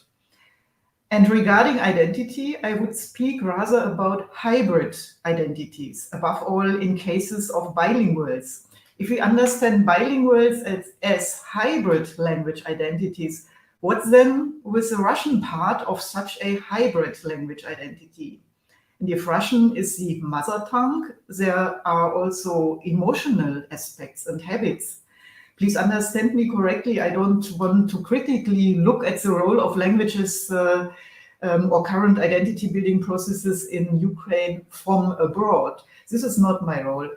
And regarding identity, I would speak rather about hybrid identities, above all in cases of bilinguals. If we understand bilinguals as hybrid language identities, what then with the Russian part of such a hybrid language identity? And if Russian is the mother tongue, there are also emotional aspects and habits. Please understand me correctly, I don't want to critically look at the role of languages or current identity building processes in Ukraine from abroad. This is not my role.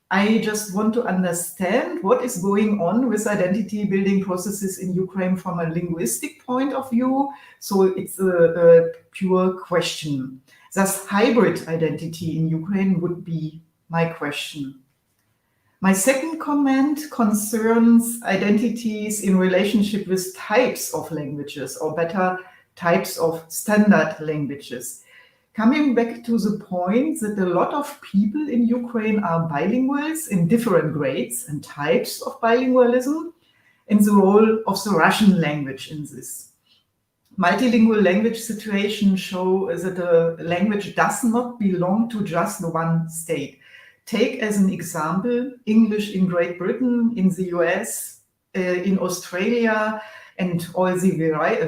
I just want to understand what is going on with identity building processes in Ukraine from a linguistic point of view. So it's a pure question. Thus, hybrid identity in Ukraine would be my question. My second comment concerns identities in relationship with types of languages, or better, types of standard languages. Coming back to the point that a lot of people in Ukraine are bilinguals in different grades and types of bilingualism, and the role of the Russian language in this. Multilingual language situations show that a language does not belong to just one state. Take as an example, English in Great Britain, in the US, in Australia, and all the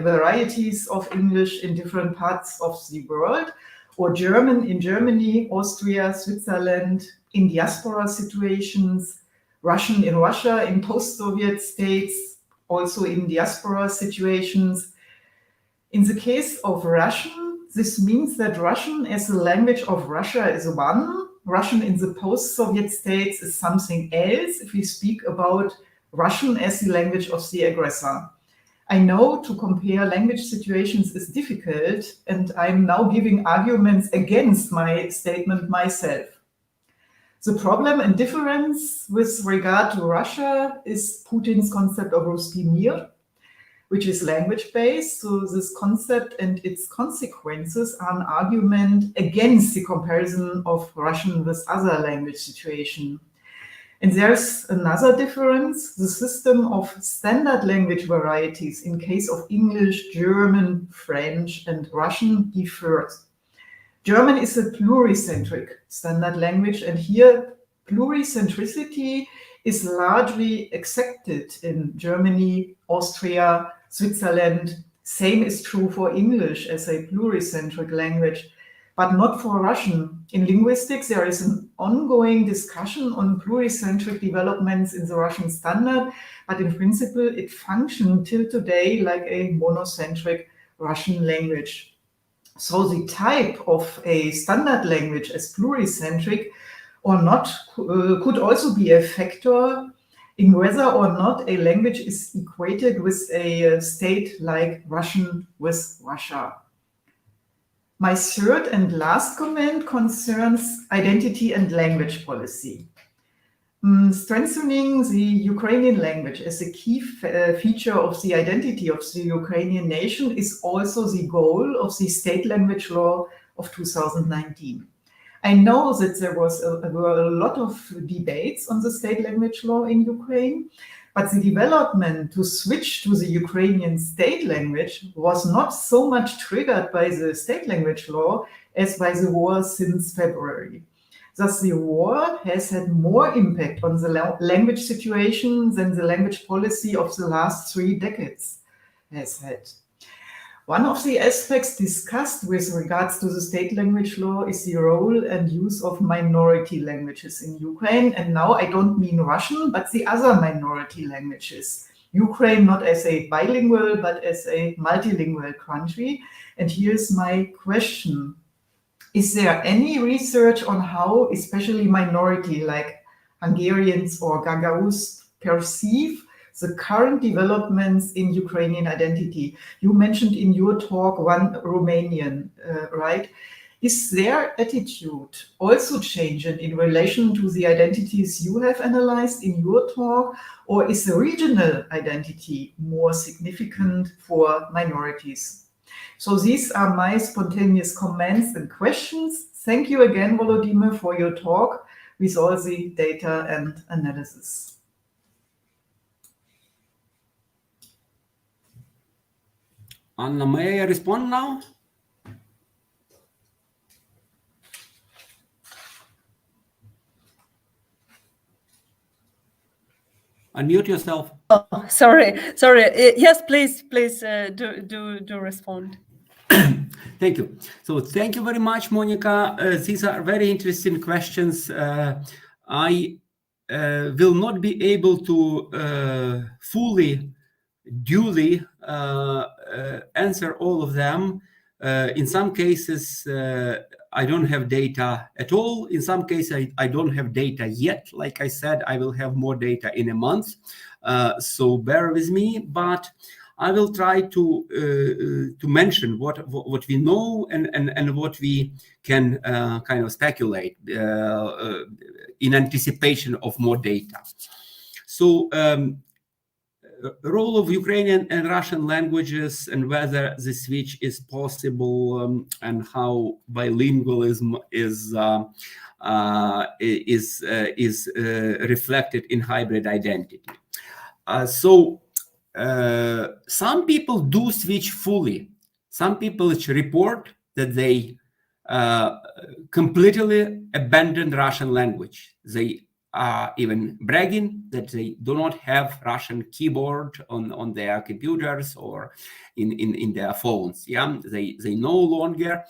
varieties of English in different parts of the world, or German in Germany, Austria, Switzerland, in diaspora situations, Russian in Russia, in post-Soviet states, also in diaspora situations. In the case of Russian, this means that Russian as the language of Russia is one. Russian in the post-Soviet states is something else if we speak about Russian as the language of the aggressor. I know to compare language situations is difficult, and I'm now giving arguments against my statement myself. The problem and difference with regard to Russia is Putin's concept of Ruski Mir, which is language-based. So this concept and its consequences are an argument against the comparison of Russian with other language situations. And there's another difference. The system of standard language varieties in case of English, German, French, and Russian differs. German is a pluricentric standard language, and here pluricentricity is largely accepted in Germany, Austria, Switzerland. Same is true for English as a pluricentric language, but not for Russian. In linguistics, there is an ongoing discussion on pluricentric developments in the Russian standard, but in principle, it functioned till today like a monocentric Russian language. So the type of a standard language as pluricentric or not could also be a factor in whether or not a language is equated with a state like Russian with Russia. My third and last comment concerns identity and language policy. Strengthening the Ukrainian language as a key feature of the identity of the Ukrainian nation is also the goal of the state language law of 2019. I know that there were a lot of debates on the state language law in Ukraine, but the development to switch to the Ukrainian state language was not so much triggered by the state language law as by the war since February. Thus, the war has had more impact on the language situation than the language policy of the last 3 decades has had. One of the aspects discussed with regards to the state language law is the role and use of minority languages in Ukraine. And now I don't mean Russian, but the other minority languages. Ukraine not as a bilingual, but as a multilingual country. And here's my question. Is there any research on how especially minority like Hungarians or Gagauz perceive the current developments in Ukrainian identity? You mentioned in your talk one Romanian, right? Is their attitude also changing in relation to the identities you have analyzed in your talk, or is the regional identity more significant for minorities? So these are my spontaneous comments and questions. Thank you again, Volodymyr, for your talk with all the data and analysis. Anna, may I respond now? Unmute yourself. Oh, sorry. Yes, please do respond. Thank you. So thank you very much, Monica. These are very interesting questions. I will not be able to duly answer all of them. In some cases, I don't have data at all. In some cases, I don't have data yet. Like I said, I will have more data in a month. So bear with me, but I will try to mention what we know and what we can kind of speculate in anticipation of more data. So role of Ukrainian and Russian languages and whether the switch is possible and how bilingualism is reflected in hybrid identity. Some people do switch fully. Some people report that they completely abandoned Russian language. They are even bragging that they do not have Russian keyboard on their computers or in their phones. Yeah, they no longer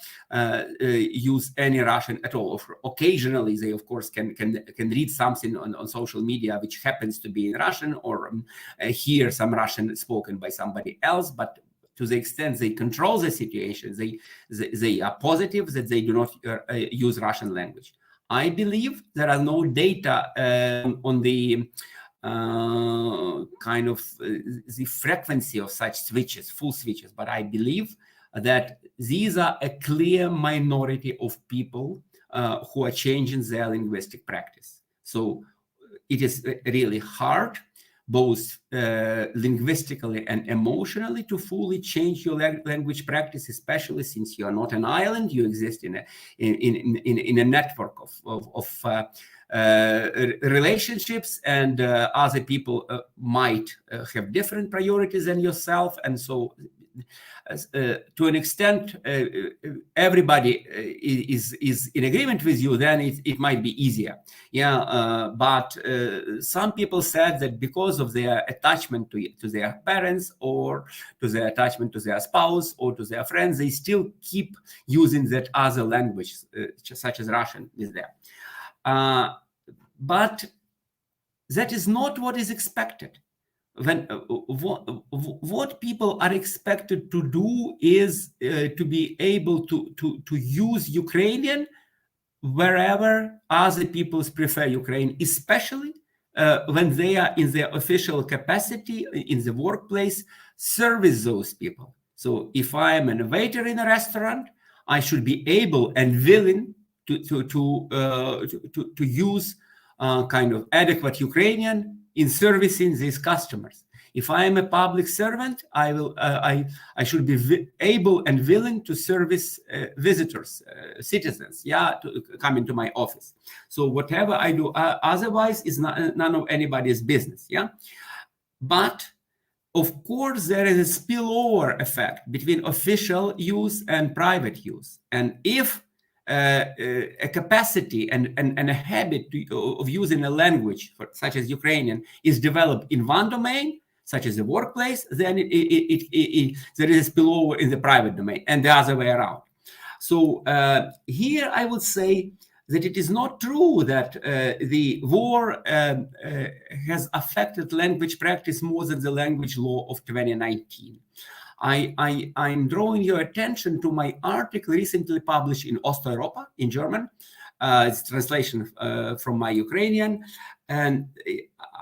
use any Russian at all. Occasionally, they of course can read something on social media which happens to be in Russian, or hear some Russian spoken by somebody else, but to the extent they control the situation, they are positive that they do not use Russian language. I believe there are no data on the kind of the frequency of such switches, full switches, but I believe that these are a clear minority of people who are changing their linguistic practice. So it is really hard, both linguistically and emotionally, to fully change your language practice, especially since you are not an island. You exist in a network of relationships, and other people might have different priorities than yourself, and so to an extent everybody is in agreement with you, then it might be easier. But some people said that because of their attachment to their parents, or to their attachment to their spouse, or to their friends, they still keep using that other language, such as Russian is there. But that is not what is expected. When what people are expected to do is to be able to use Ukrainian wherever other peoples prefer Ukraine, especially when they are in their official capacity in the workplace, service those people. So if I am a waiter in a restaurant, I should be able and willing to use kind of adequate Ukrainian in servicing these customers. If I am a public servant, I should be able and willing to service visitors, citizens, to come into my office. So whatever I do otherwise is none of anybody's business, But of course, there is a spillover effect between official use and private use. And if a capacity and a habit of using a language, such as Ukrainian, is developed in one domain, such as the workplace, then there is a spillover in the private domain and the other way around. So here I would say that it is not true that the war has affected language practice more than the language law of 2019. I'm drawing your attention to my article recently published in Osteuropa in German. It's translation from my Ukrainian. And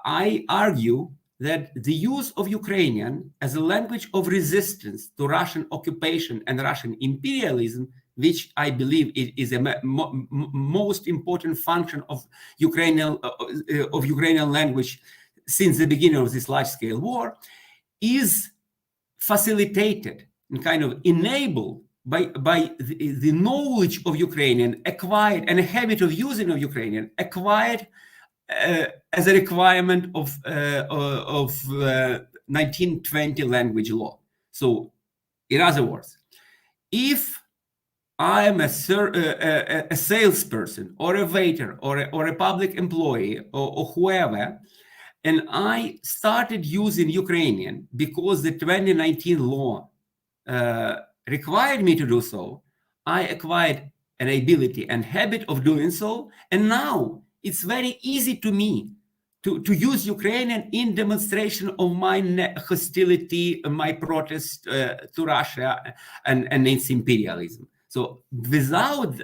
I argue that the use of Ukrainian as a language of resistance to Russian occupation and Russian imperialism, which I believe is a most important function of Ukrainian language since the beginning of this large-scale war, is facilitated and kind of enabled by the knowledge of Ukrainian acquired and a habit of using of Ukrainian acquired as a requirement of 1920 language law. So, in other words, if I am a salesperson or a waiter or a public employee or whoever, and I started using Ukrainian because the 2019 law required me to do so, I acquired an ability and habit of doing so, and now it's very easy to me to use Ukrainian in demonstration of my hostility, my protest to Russia and its imperialism. So without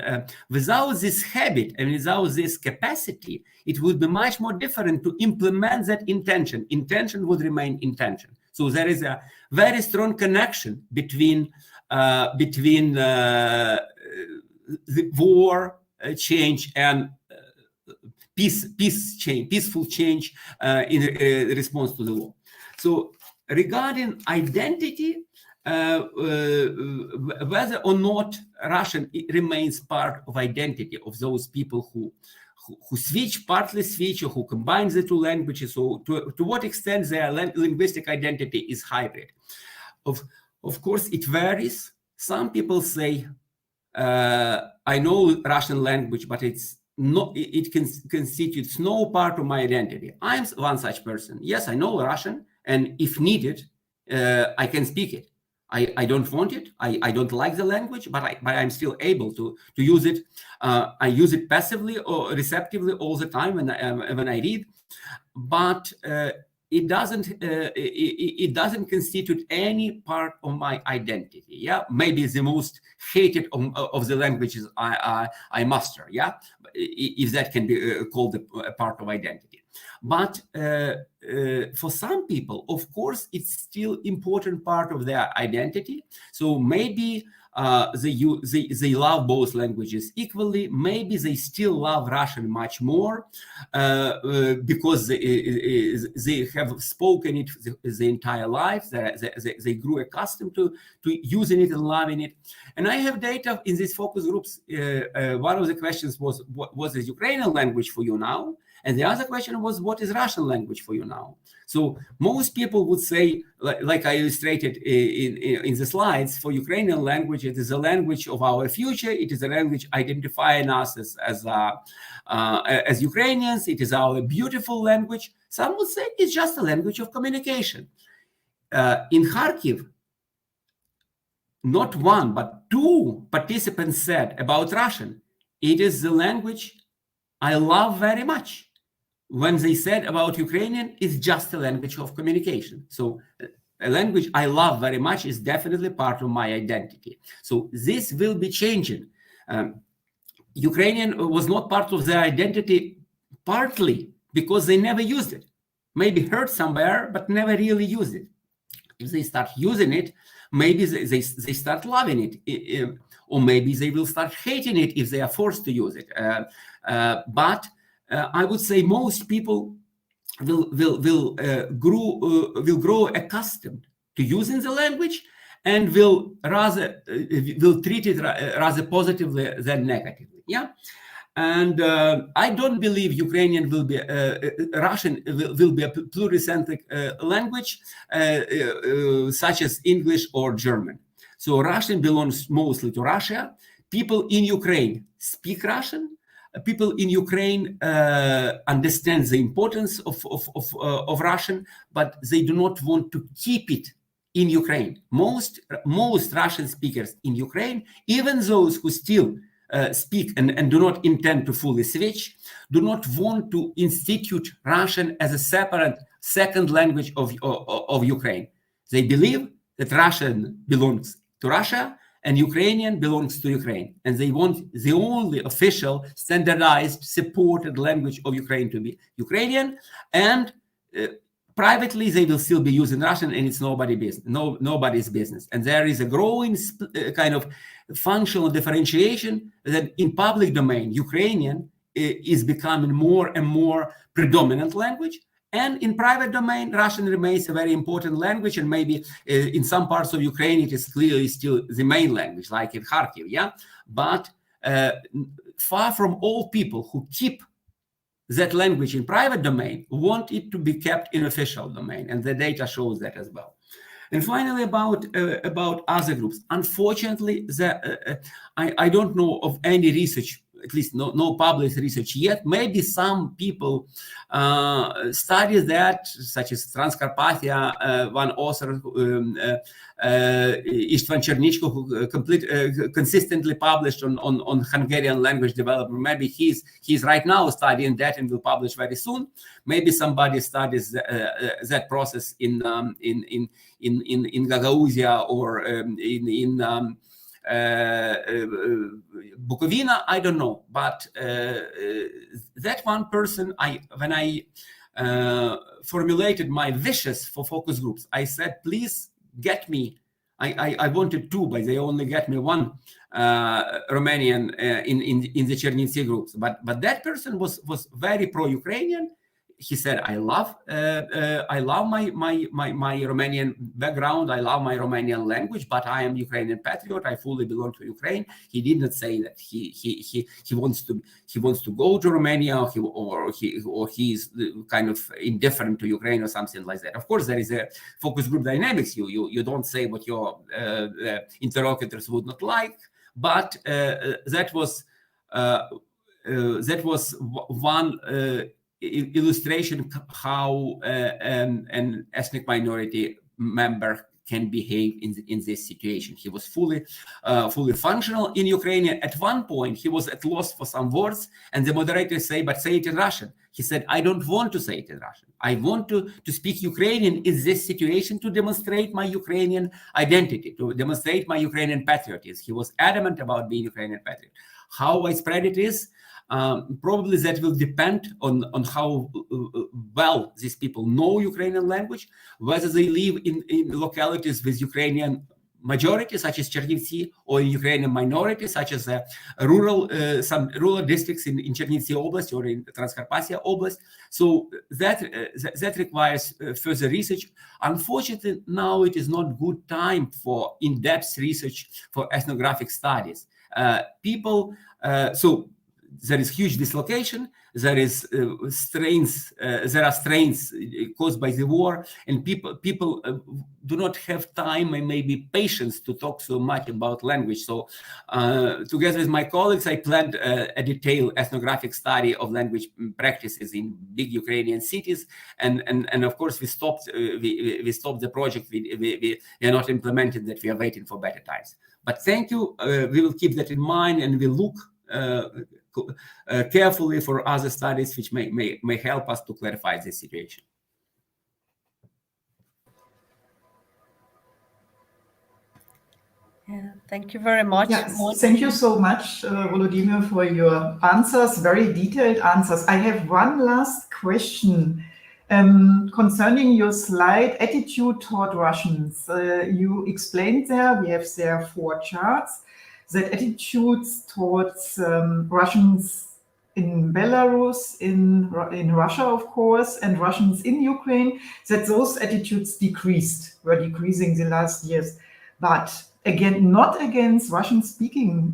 this habit and without this capacity, it would be much more different to implement that intention. Intention would remain intention. So there is a very strong connection between the war change and peaceful change in response to the war. So regarding identity, whether or not Russian remains part of identity of those people who partly switch, or who combine the two languages, or to what extent their linguistic identity is hybrid. Of course, it varies. Some people say, I know Russian language, but it constitutes no part of my identity. I'm one such person. Yes, I know Russian, and if needed, I can speak it. I don't want it. I don't like the language, but I'm still able to use it. I use it passively or receptively all the time when I read, but it doesn't constitute any part of my identity. Yeah, maybe the most hated of the languages I master. Yeah, if that can be called a part of identity. But for some people, of course, it's still important part of their identity. So maybe they love both languages equally. Maybe they still love Russian much more because they have spoken it the entire life. They grew accustomed to using it and loving it. And I have data in these focus groups. One of the questions was, what is Ukrainian language for you now? And the other question was, what is Russian language for you now? So most people would say, like I illustrated in the slides, for Ukrainian language, it is a language of our future. It is a language identifying us as Ukrainians. It is our beautiful language. Some would say it's just a language of communication. In Kharkiv, not one, but two participants said about Russian, it is the language I love very much. When they said about Ukrainian, it's just a language of communication. So a language I love very much is definitely part of my identity. So this will be changing. Ukrainian was not part of their identity partly because they never used it. Maybe heard somewhere, but never really used it. If they start using it, maybe they start loving it, or maybe they will start hating it if they are forced to use it. But I would say most people will grow accustomed to using the language, and will treat it rather positively than negatively. Yeah. And I don't believe Ukrainian will be Russian will be a pluricentric language such as English or German. So Russian belongs mostly to Russia. People in Ukraine speak Russian. People in Ukraine understand the importance of Russian, but they do not want to keep it in Ukraine. Most Russian speakers in Ukraine, even those who still speak and do not intend to fully switch, do not want to institute Russian as a separate second language of Ukraine. They believe that Russian belongs to Russia and Ukrainian belongs to Ukraine. And they want the only official, standardized, supported language of Ukraine to be Ukrainian. And privately, they will still be using Russian, and it's nobody's business. And there is a growing kind of functional differentiation that in public domain, Ukrainian is becoming more and more predominant language. And in private domain, Russian remains a very important language, and maybe in some parts of Ukraine, it is clearly still the main language, like in Kharkiv, yeah? But far from all people who keep that language in private domain want it to be kept in official domain, and the data shows that as well. And finally, about other groups, unfortunately, I don't know of any research, at least no published research yet. Maybe some people study that, such as Transcarpathia, one author, Istvan Chernichko, who consistently published on Hungarian language development. Maybe he's right now studying that and will publish very soon. Maybe somebody studies that process in Gagauzia or in Bukovina, I don't know, but that one person, when I formulated my wishes for focus groups, I said, please get me. I wanted two, but they only get me one Romanian in the Chernivtsi groups. But that person was very pro-Ukrainian. He said, I love my Romanian background. I love my Romanian language, but I am Ukrainian patriot. I fully belong to Ukraine. He did not say that he wants to go to Romania, or he's kind of indifferent to Ukraine or something like that. Of course, there is a focus group dynamics. You don't say what your interlocutors would not like, but that was one illustration how an ethnic minority member can behave in this situation. He was fully functional in Ukrainian. At one point, he was at loss for some words, and the moderator say, but say it in Russian. He said, I don't want to say it in Russian. I want to speak Ukrainian in this situation to demonstrate my Ukrainian identity, to demonstrate my Ukrainian patriotism. He was adamant about being Ukrainian patriot. How widespread it is, probably that will depend on how well these people know Ukrainian language, whether they live in localities with Ukrainian majority, such as Chernivtsi, or in Ukrainian minority, such as some rural districts in Chernivtsi Oblast or in Transcarpathia Oblast. So that requires further research. Unfortunately, now it is not good time for in-depth research for ethnographic studies. So there is huge dislocation. There is strains. There are strains caused by the war, and people do not have time and maybe patience to talk so much about language. So, together with my colleagues, I planned a detailed ethnographic study of language practices in big Ukrainian cities, and of course we stopped the project. We are not implementing that. We are waiting for better times. But thank you. We will keep that in mind, and we look carefully for other studies which may help us to clarify this situation. Yeah, thank you very much. Yes, thank you so much, Volodymyr, for your answers, very detailed answers. I have one last question concerning your slide, attitude toward Russians. You explained there, we have there 4 charts, that attitudes towards Russians in Belarus, in Russia, of course, and Russians in Ukraine, that those attitudes were decreasing the last years. But again, not against Russian speakers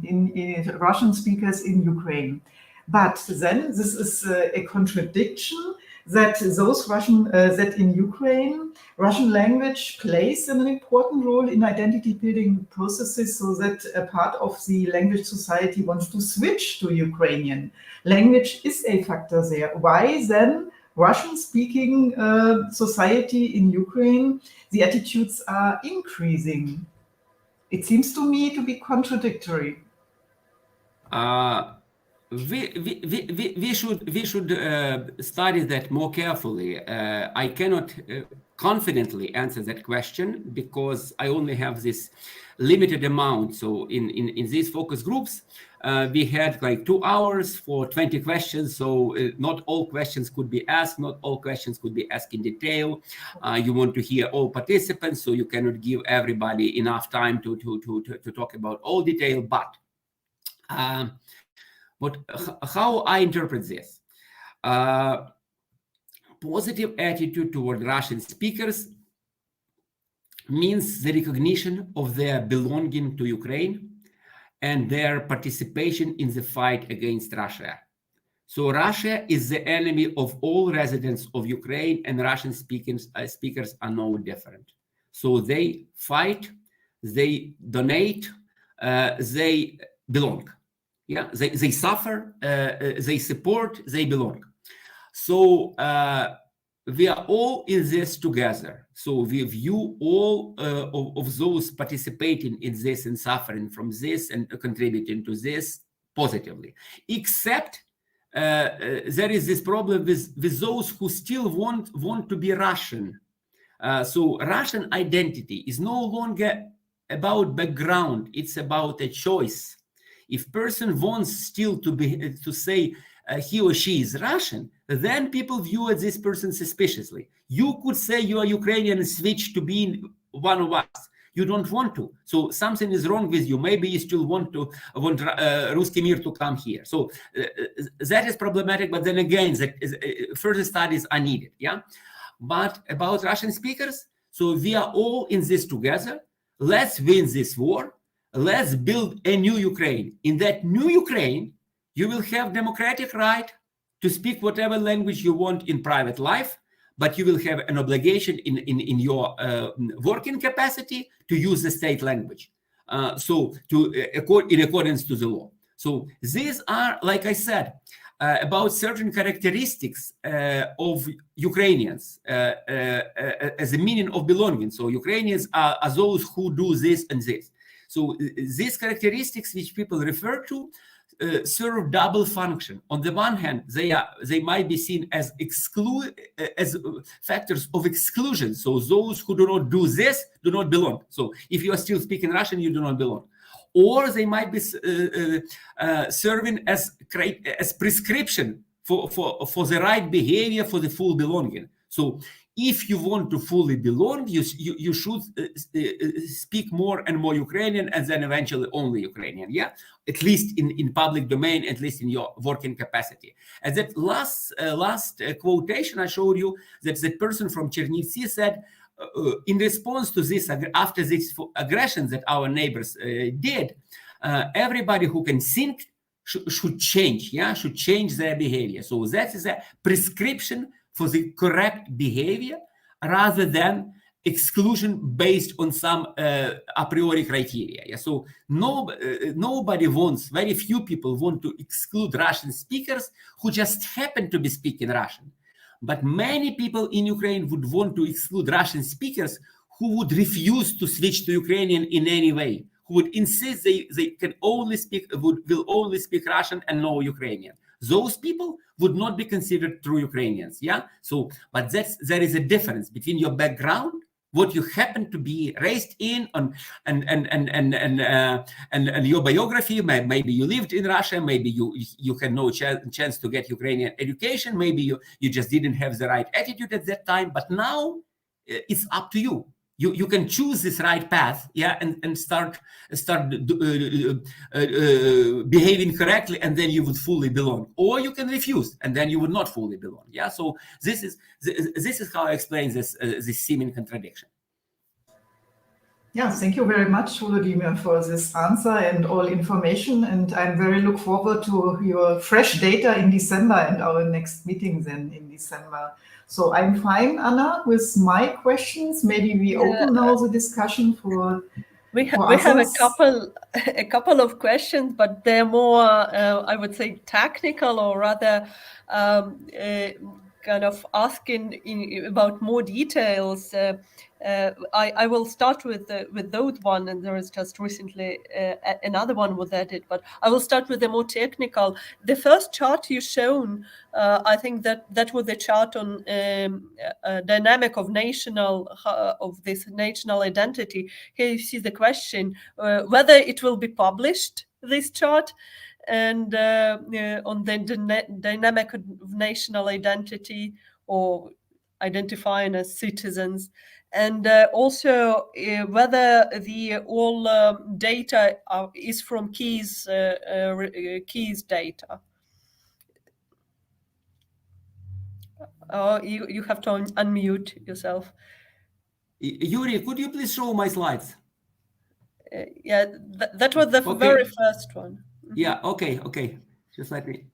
in Ukraine. But then this is a contradiction that that in Ukraine, Russian language plays an important role in identity building processes, so that a part of the language society wants to switch to Ukrainian. Language is a factor there. Why then Russian speaking society in Ukraine, the attitudes are increasing? It seems to me to be contradictory. We should study that more carefully. I cannot confidently answer that question because I only have this limited amount. So in these focus groups, we had like 2 hours for 20 questions. So not all questions could be asked. Not all questions could be asked in detail. You want to hear all participants, so you cannot give everybody enough time to talk about all detail. But how I interpret this, positive attitude toward Russian speakers means the recognition of their belonging to Ukraine and their participation in the fight against Russia. So Russia is the enemy of all residents of Ukraine, and Russian speakers are no different. So they fight, they donate, they belong. Yeah, they suffer, they support, they belong. So we are all in this together. So we view all of those participating in this and suffering from this and contributing to this positively. Except there is this problem with those who still want to be Russian. So Russian identity is no longer about background, it's about a choice. If person wants still to say he or she is Russian, then people view this person suspiciously. You could say you are Ukrainian and switch to being one of us. You don't want to. So something is wrong with you. Maybe you still want Ruski Mir to come here. So that is problematic. But then again, further studies are needed. Yeah. But about Russian speakers, so we are all in this together. Let's win this war. Let's build a new Ukraine. In that new Ukraine, you will have democratic right to speak whatever language you want in private life, but you will have an obligation in your working capacity to use the state language. In accordance to the law. So these are, like I said, about certain characteristics of Ukrainians as a meaning of belonging. So Ukrainians are those who do this and this. So these characteristics which people refer to serve double function. On the one hand, they might be seen as factors of exclusion. So those who do not do this do not belong. So if you are still speaking Russian, you do not belong. Or they might be serving as prescription for the right behavior for the full belonging. So if you want to fully belong, you should speak more and more Ukrainian, and then eventually only Ukrainian. Yeah, at least in public domain, at least in your working capacity. And that last quotation I showed you, that the person from Chernivtsi said, in response to this, after this aggression that our neighbors did, everybody who can think should change. Yeah, should change their behavior. So that is a prescription for the correct behavior rather than exclusion based on some a priori criteria. Yeah? So nobody wants, very few people want to exclude Russian speakers who just happen to be speaking Russian. But many people in Ukraine would want to exclude Russian speakers who would refuse to switch to Ukrainian in any way, who would insist they can only will only speak Russian and no Ukrainian. Those people would not be considered true Ukrainians. Yeah. So, but there is a difference between your background what you happen to be raised in, and your biography. Maybe you lived in Russia, maybe you had no chance to get Ukrainian education, maybe you just didn't have the right attitude at that time. But now it's up to you. You can choose this right path, and start behaving correctly, and then you would fully belong. Or you can refuse, and then you would not fully belong. So this is how I explain this seeming contradiction. Yeah, thank you very much, Volodymyr, for this answer and all information. And I'm very look forward to your fresh data in December and our next meeting then in December. So I'm fine, Anna, with my questions. Maybe we open now the discussion for we have a couple of questions, but they're more, I would say, technical, or rather kind of asking about more details. I will start with those one, and there is just recently another one was added, but I will start with the more technical. The first chart you shown, I think that was the chart on dynamic of this national identity. Here you see the question whether it will be published, this chart, and on the dynamic of national identity, or identifying as citizens, and also whether the all data is from keys data. You have to unmute yourself. Yuri, could you please show my slides? That was the very first one. Yeah, okay. Just let me.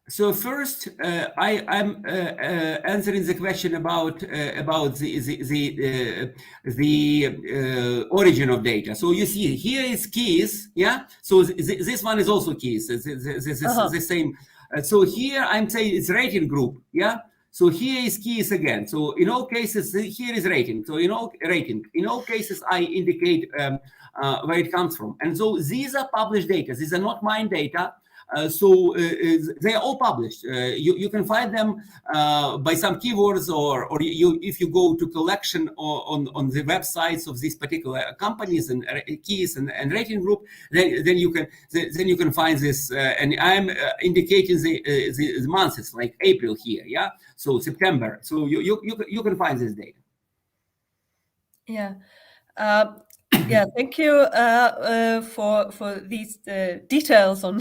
So first, I'm answering the question about the origin of data. So you see, here is keys, So this one is also keys. This is the same. So here I'm saying it's rating group, So here is keys again. So in all cases, here is rating. So in all cases, I indicate where it comes from. And so these are published data. These are not mine data. So they are all published. You can find them by some keywords, or if you go to collection on the websites of these particular companies and keys and rating group, then you can find this. And I'm indicating the months. It's like April here, So September. So you can find this data. Thank you for these details on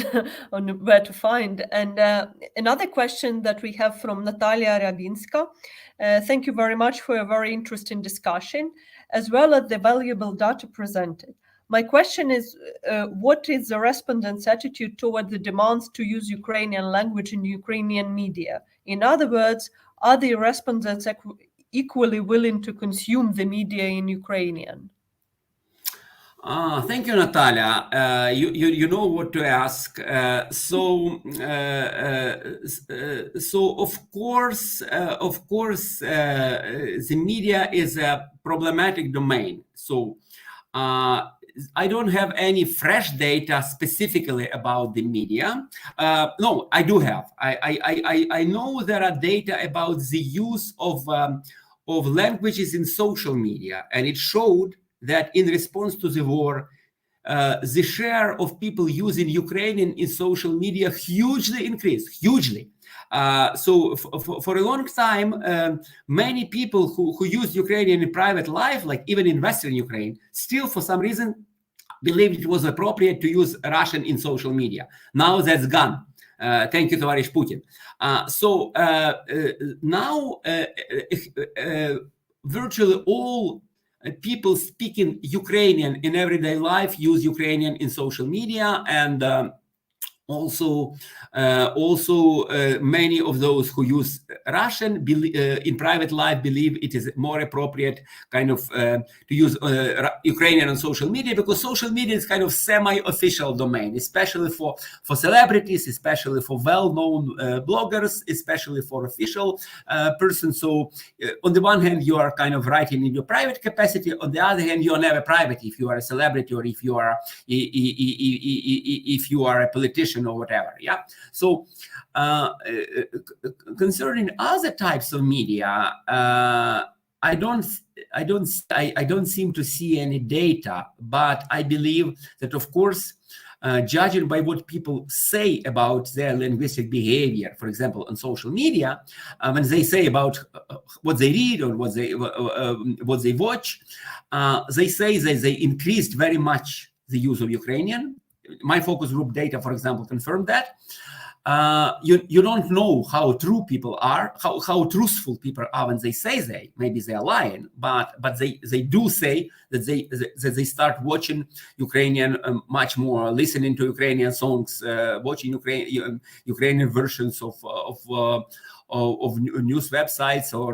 where to find. And another question that we have from Natalia Rabinska. Thank you very much for a very interesting discussion, as well as the valuable data presented. My question is, what is the respondents' attitude toward the demands to use Ukrainian language in Ukrainian media? In other words, are the respondents equally willing to consume the media in Ukrainian? Thank you, Natalia. You know what to ask. So of course, the media is a problematic domain. So I don't have any fresh data specifically about the media. No, I do have. I know there are data about the use of languages in social media, and it showed that in response to the war, the share of people using Ukrainian in social media hugely increased, hugely. So for a long time, many people who use Ukrainian in private life, like even in Western Ukraine, still for some reason believed it was appropriate to use Russian in social media. Now that's gone. Thank you, Tоварищ Putin. So now virtually all people speaking Ukrainian in everyday life use Ukrainian in social media, and also many of those who use Russian in private life believe it is more appropriate kind of to use Ukrainian on social media, because social media is kind of semi-official domain, especially for celebrities, especially for well-known bloggers, especially for official persons. So on the one hand, you are kind of writing in your private capacity. On the other hand, you are never private if you are a celebrity, or if you are a politician or whatever. So concerning other types of media, I don't seem to see any data, but I believe that, of course, judging by what people say about their linguistic behavior, for example, on social media, when they say about what they read or what they watch, they say that they increased very much the use of Ukrainian. My focus group data, for example, confirmed that. You don't know how true people are, how truthful people are when they say maybe they are lying, but they do say that they start watching Ukrainian much more, listening to Ukrainian songs, watching Ukrainian versions of news websites or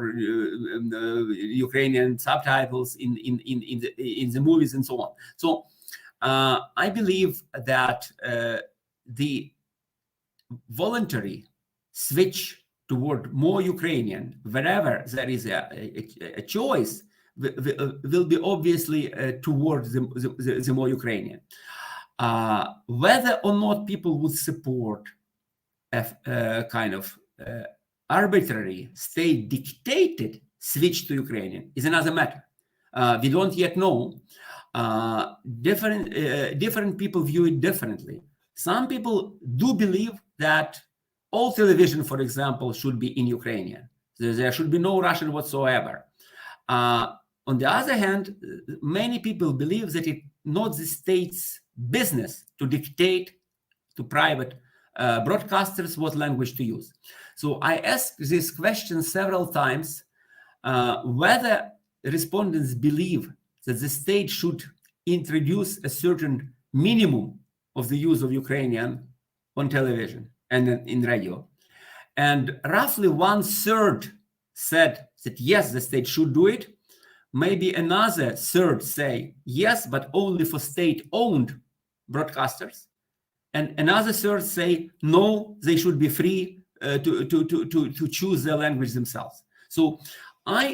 Ukrainian subtitles in the movies and so on. So I believe that the voluntary switch toward more Ukrainian, wherever there is a choice, will be obviously towards the more Ukrainian. Whether or not people would support a kind of arbitrary state-dictated switch to Ukrainian is another matter. We don't yet know. Different people view it differently. Some people do believe that all television, for example, should be in Ukrainian. There should be no Russian whatsoever. On the other hand, many people believe that it's not the state's business to dictate to private broadcasters what language to use. So I asked this question several times, whether respondents believe that the state should introduce a certain minimum of the use of Ukrainian on television and in radio. And roughly 1/3 said that yes, the state should do it. Maybe another third say yes, but only for state-owned broadcasters. And another third say no, they should be free to choose their language themselves. So I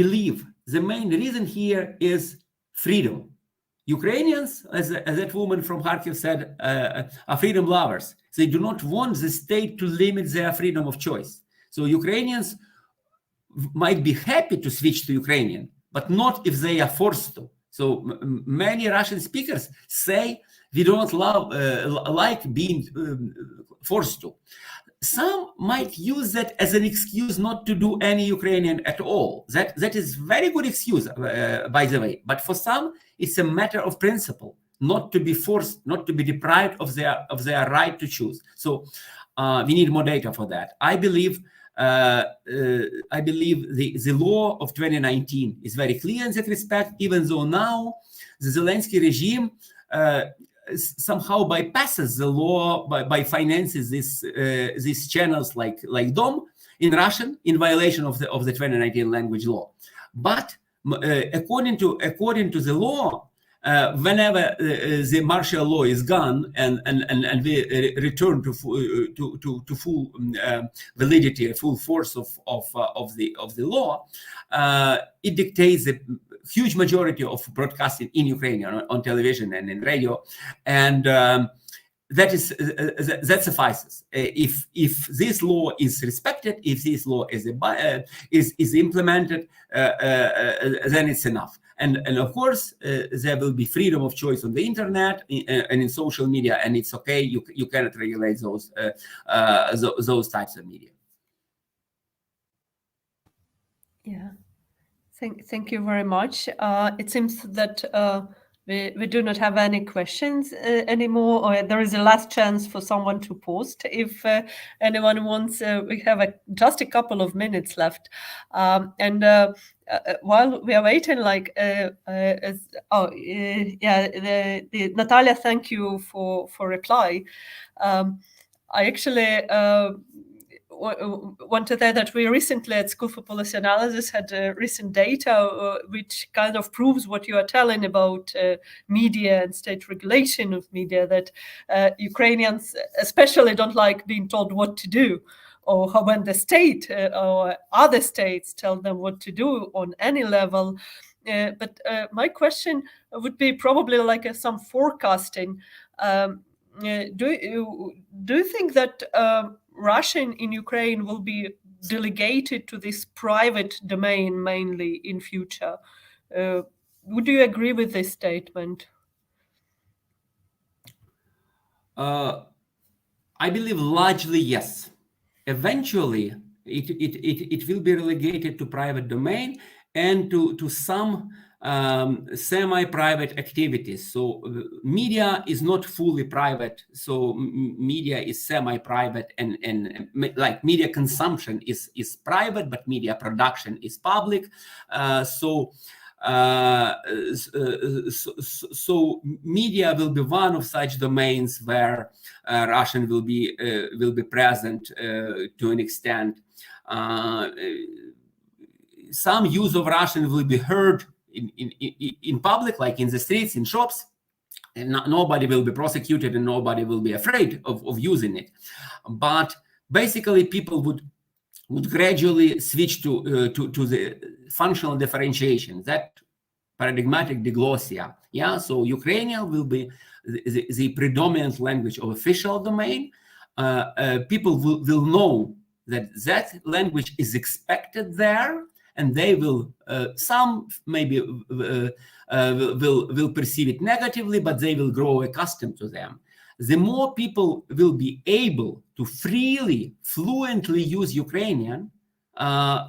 believe the main reason here is freedom. Ukrainians, as that woman from Kharkiv said, are freedom lovers. They do not want the state to limit their freedom of choice. So Ukrainians might be happy to switch to Ukrainian, but not if they are forced to. So many Russian speakers say we don't like being forced to. Some might use that as an excuse not to do any Ukrainian at all. That is very good excuse, by the way. But for some, it's a matter of principle, not to be forced, not to be deprived of their right to choose. So we need more data for that. I believe the law of 2019 is very clear in that respect, even though now the Zelensky regime somehow bypasses the law by finances these channels like Dom in Russian in violation of the 2019 language law. But according to the law, whenever the martial law is gone and we return to full validity, full force of the law, it dictates the huge majority of broadcasting in Ukrainian on television and in radio, and that suffices. If this law is respected, if this law is implemented, then it's enough. And of course, there will be freedom of choice on the internet and in social media, and it's okay. You cannot regulate those types of media. Yeah, thank you very much. It seems that we do not have any questions anymore, or there is a last chance for someone to post. If anyone wants, we have just a couple of minutes left. While we are waiting, Natalia, thank you for reply. I actually want to say that we recently at School for Policy Analysis had recent data which kind of proves what you are telling about media and state regulation of media, that Ukrainians especially don't like being told what to do, or how when the state or other states tell them what to do on any level. But my question would be probably like some forecasting. Do you think that Russian in Ukraine will be delegated to this private domain mainly in future. Would you agree with this statement? I believe largely yes. Eventually, it will be relegated to private domain and to some semi-private activities. So media is not fully private. So media is semi-private, and like media consumption is private, but media production is public. So media will be one of such domains where Russian will be present to an extent. Some use of Russian will be heard in public, like in the streets, in shops, and nobody will be prosecuted and nobody will be afraid of using it. But basically, people would gradually switch to the functional differentiation, that paradigmatic diglossia. Yeah, so Ukrainian will be the predominant language of official domain. People will know that language is expected there, and they will, some maybe will perceive it negatively, but they will grow accustomed to them. The more people will be able to freely, fluently use Ukrainian,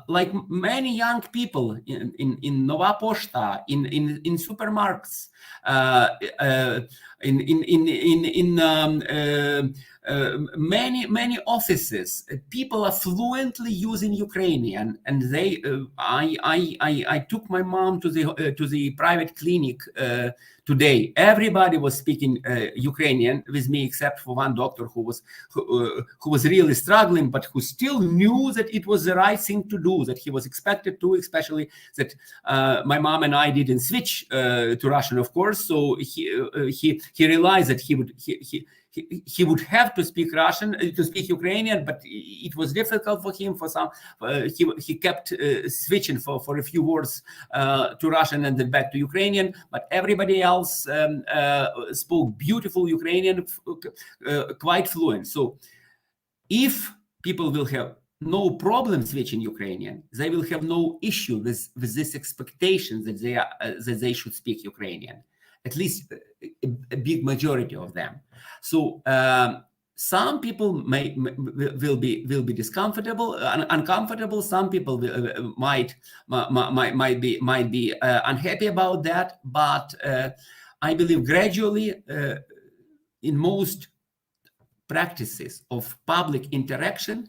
like many young people in Nova Poshta, in supermarkets, many offices, people are fluently using Ukrainian, and they. I took my mom to the private clinic today. Everybody was speaking Ukrainian with me, except for one doctor who was really struggling, but who still knew that it was the right thing to do, that he was expected to, especially that my mom and I didn't switch to Russian, of course. So he realized that he would have to speak Russian, to speak Ukrainian, but it was difficult for him. For some, he kept switching for a few words to Russian and then back to Ukrainian. But everybody else spoke beautiful Ukrainian, quite fluent. So if people will have no problem switching Ukrainian, they will have no issue with this expectation that they should speak Ukrainian. At least a big majority of them. So some people will be uncomfortable. Some people might be unhappy about that. But I believe gradually, in most practices of public interaction,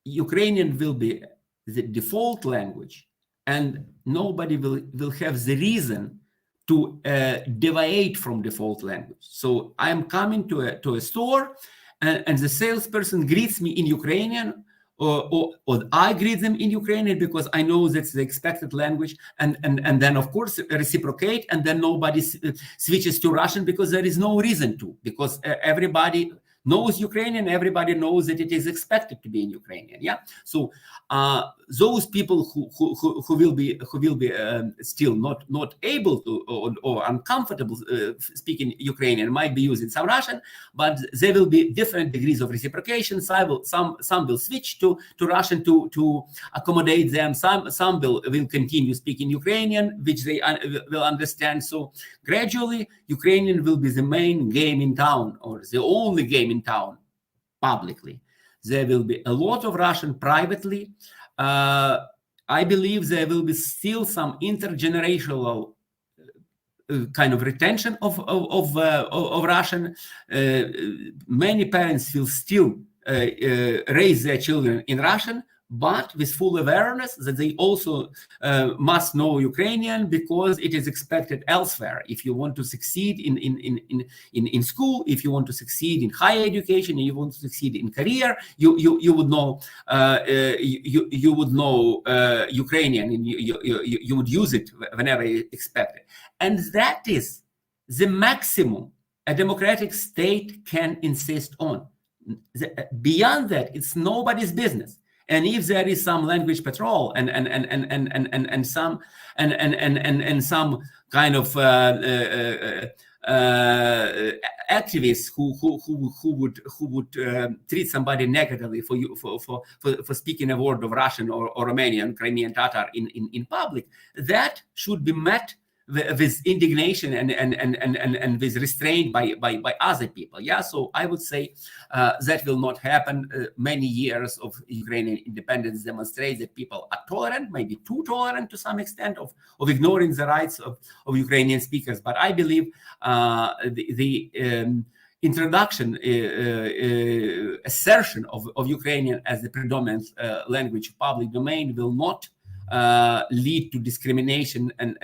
Ukrainian will be the default language, and nobody will have the reason to deviate from default language. So I'm coming to a store, and the salesperson greets me in Ukrainian, or I greet them in Ukrainian because I know that's the expected language, and then of course reciprocate, and then nobody switches to Russian because there is no reason to, because everybody knows Ukrainian, everybody knows that it is expected to be in Ukrainian. Yeah. So those people who will be still not able to or uncomfortable speaking Ukrainian might be using some Russian, but there will be different degrees of reciprocation. Some will switch to Russian to accommodate them. Some will continue speaking Ukrainian, which they will understand. So gradually, Ukrainian will be the main game in town, or the only game in town publicly. There will be a lot of Russian privately. I believe there will be still some intergenerational kind of retention of Russian. Many parents will still raise their children in Russian, but with full awareness that they also must know Ukrainian, because it is expected elsewhere. If you want to succeed in school, if you want to succeed in higher education, and you want to succeed in career, you would know you would know Ukrainian, and you would use it whenever expected. And that is the maximum a democratic state can insist on. Beyond that, it's nobody's business. And if there is some language patrol and some kind of activists who would treat somebody negatively for speaking a word of Russian or Romanian, Crimean Tatar in public, that should be met with indignation and with restraint by other people. Yeah, so I would say that will not happen. Many years of Ukrainian independence demonstrate that people are tolerant, maybe too tolerant to some extent, of ignoring the rights of Ukrainian speakers. But I believe the introduction, assertion of Ukrainian as the predominant language of public domain will not lead to discrimination and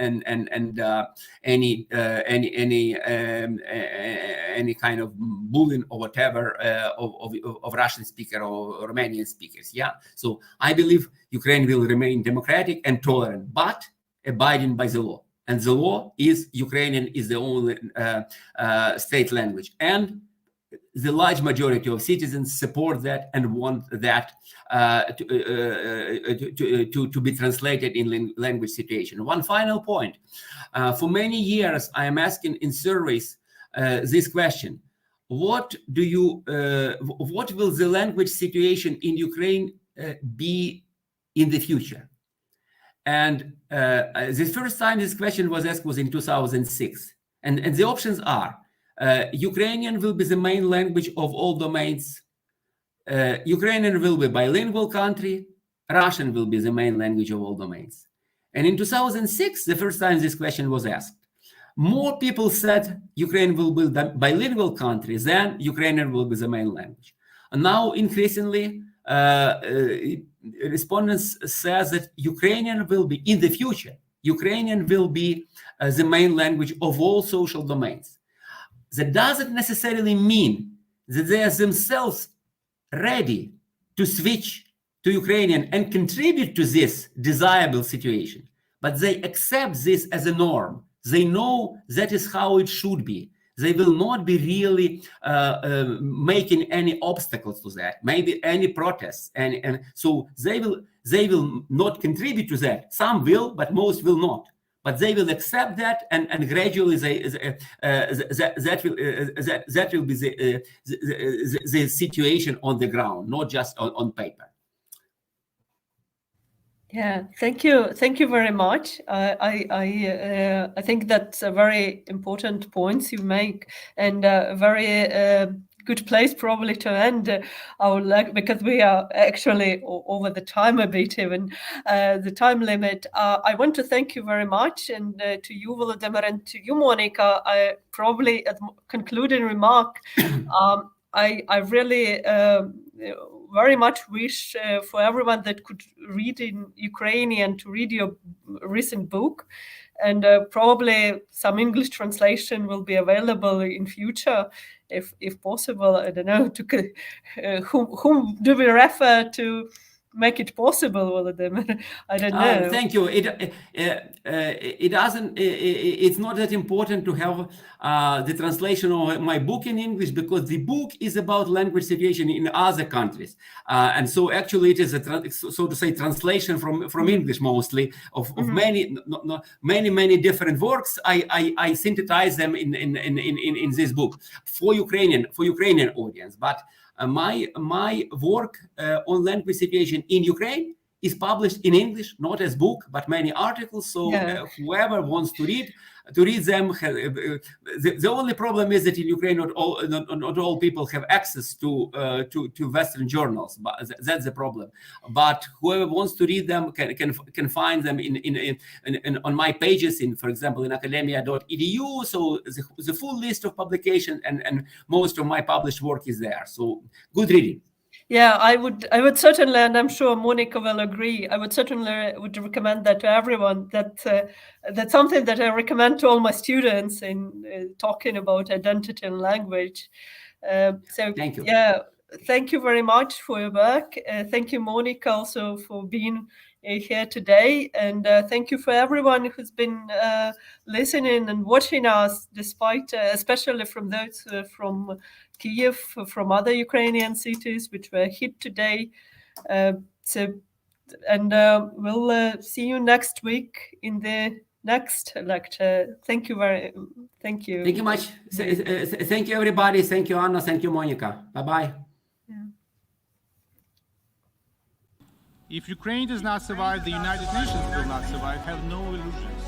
any kind of bullying or whatever of Russian speaker or Romanian speakers. Yeah, so I believe Ukraine will remain democratic and tolerant, but abiding by the law. And the law is Ukrainian is the only state language, and the large majority of citizens support that and want that to be translated in language situation. One final point. For many years, I am asking in surveys this question: what will the language situation in Ukraine be in the future? And the first time this question was asked was in 2006. And the options are: Ukrainian will be the main language of all domains. Ukrainian will be bilingual country. Russian will be the main language of all domains. And in 2006, the first time this question was asked, more people said Ukraine will be the bilingual country than Ukrainian will be the main language. And now, increasingly, respondents say that Ukrainian will be, in the future, Ukrainian will be the main language of all social domains. That doesn't necessarily mean that they are themselves ready to switch to Ukrainian and contribute to this desirable situation, but they accept this as a norm. They know that is how it should be. They will not be really making any obstacles to that, maybe any protests, and so they will not contribute to that. Some will, but most will not. But they will accept that, and gradually that will be the situation on the ground, not just on paper. Yeah, thank you very much. I think that's a very important points you make, and a very good place probably to end our because we are actually over the time a bit, even the time limit. I want to thank you very much, and to you, Volodymyr, and to you, Monica. I probably, as concluding remark, I really very much wish for everyone that could read in Ukrainian to read your recent book, and probably some English translation will be available in future, if possible. I don't know whom do we refer to make it possible, Volodymyr? I don't know. Thank you. It doesn't. It's not that important to have the translation of my book in English, because the book is about language situation in other countries, and so actually it is a so to say translation from English mostly of many different works. I synthesize them in this book for Ukrainian audience, but. My work on language situation in Ukraine is published in English, not as book, but many articles. So whoever wants to read them. The only problem is that in Ukraine, not all people have access to Western journals. But that's the problem. But whoever wants to read them can find them in on my pages, for example, in academia.edu. So the full list of publications and most of my published work is there. So good reading. Yeah, I would certainly, and I'm sure Monica will agree, I would recommend that to everyone. That's something that I recommend to all my students in talking about identity and language. So thank you. Yeah, thank you very much for your work. Thank you, Monica, also for being here today, and thank you for everyone who's been listening and watching us, despite especially from those from Kiev, from other Ukrainian cities which were hit today. We'll see you next week in the next lecture. Thank you Thank you much. Thank you, everybody. Thank you, Anna. Thank you, Monica. Bye-bye. If Ukraine does not survive, the United Nations will not survive. Have no illusions.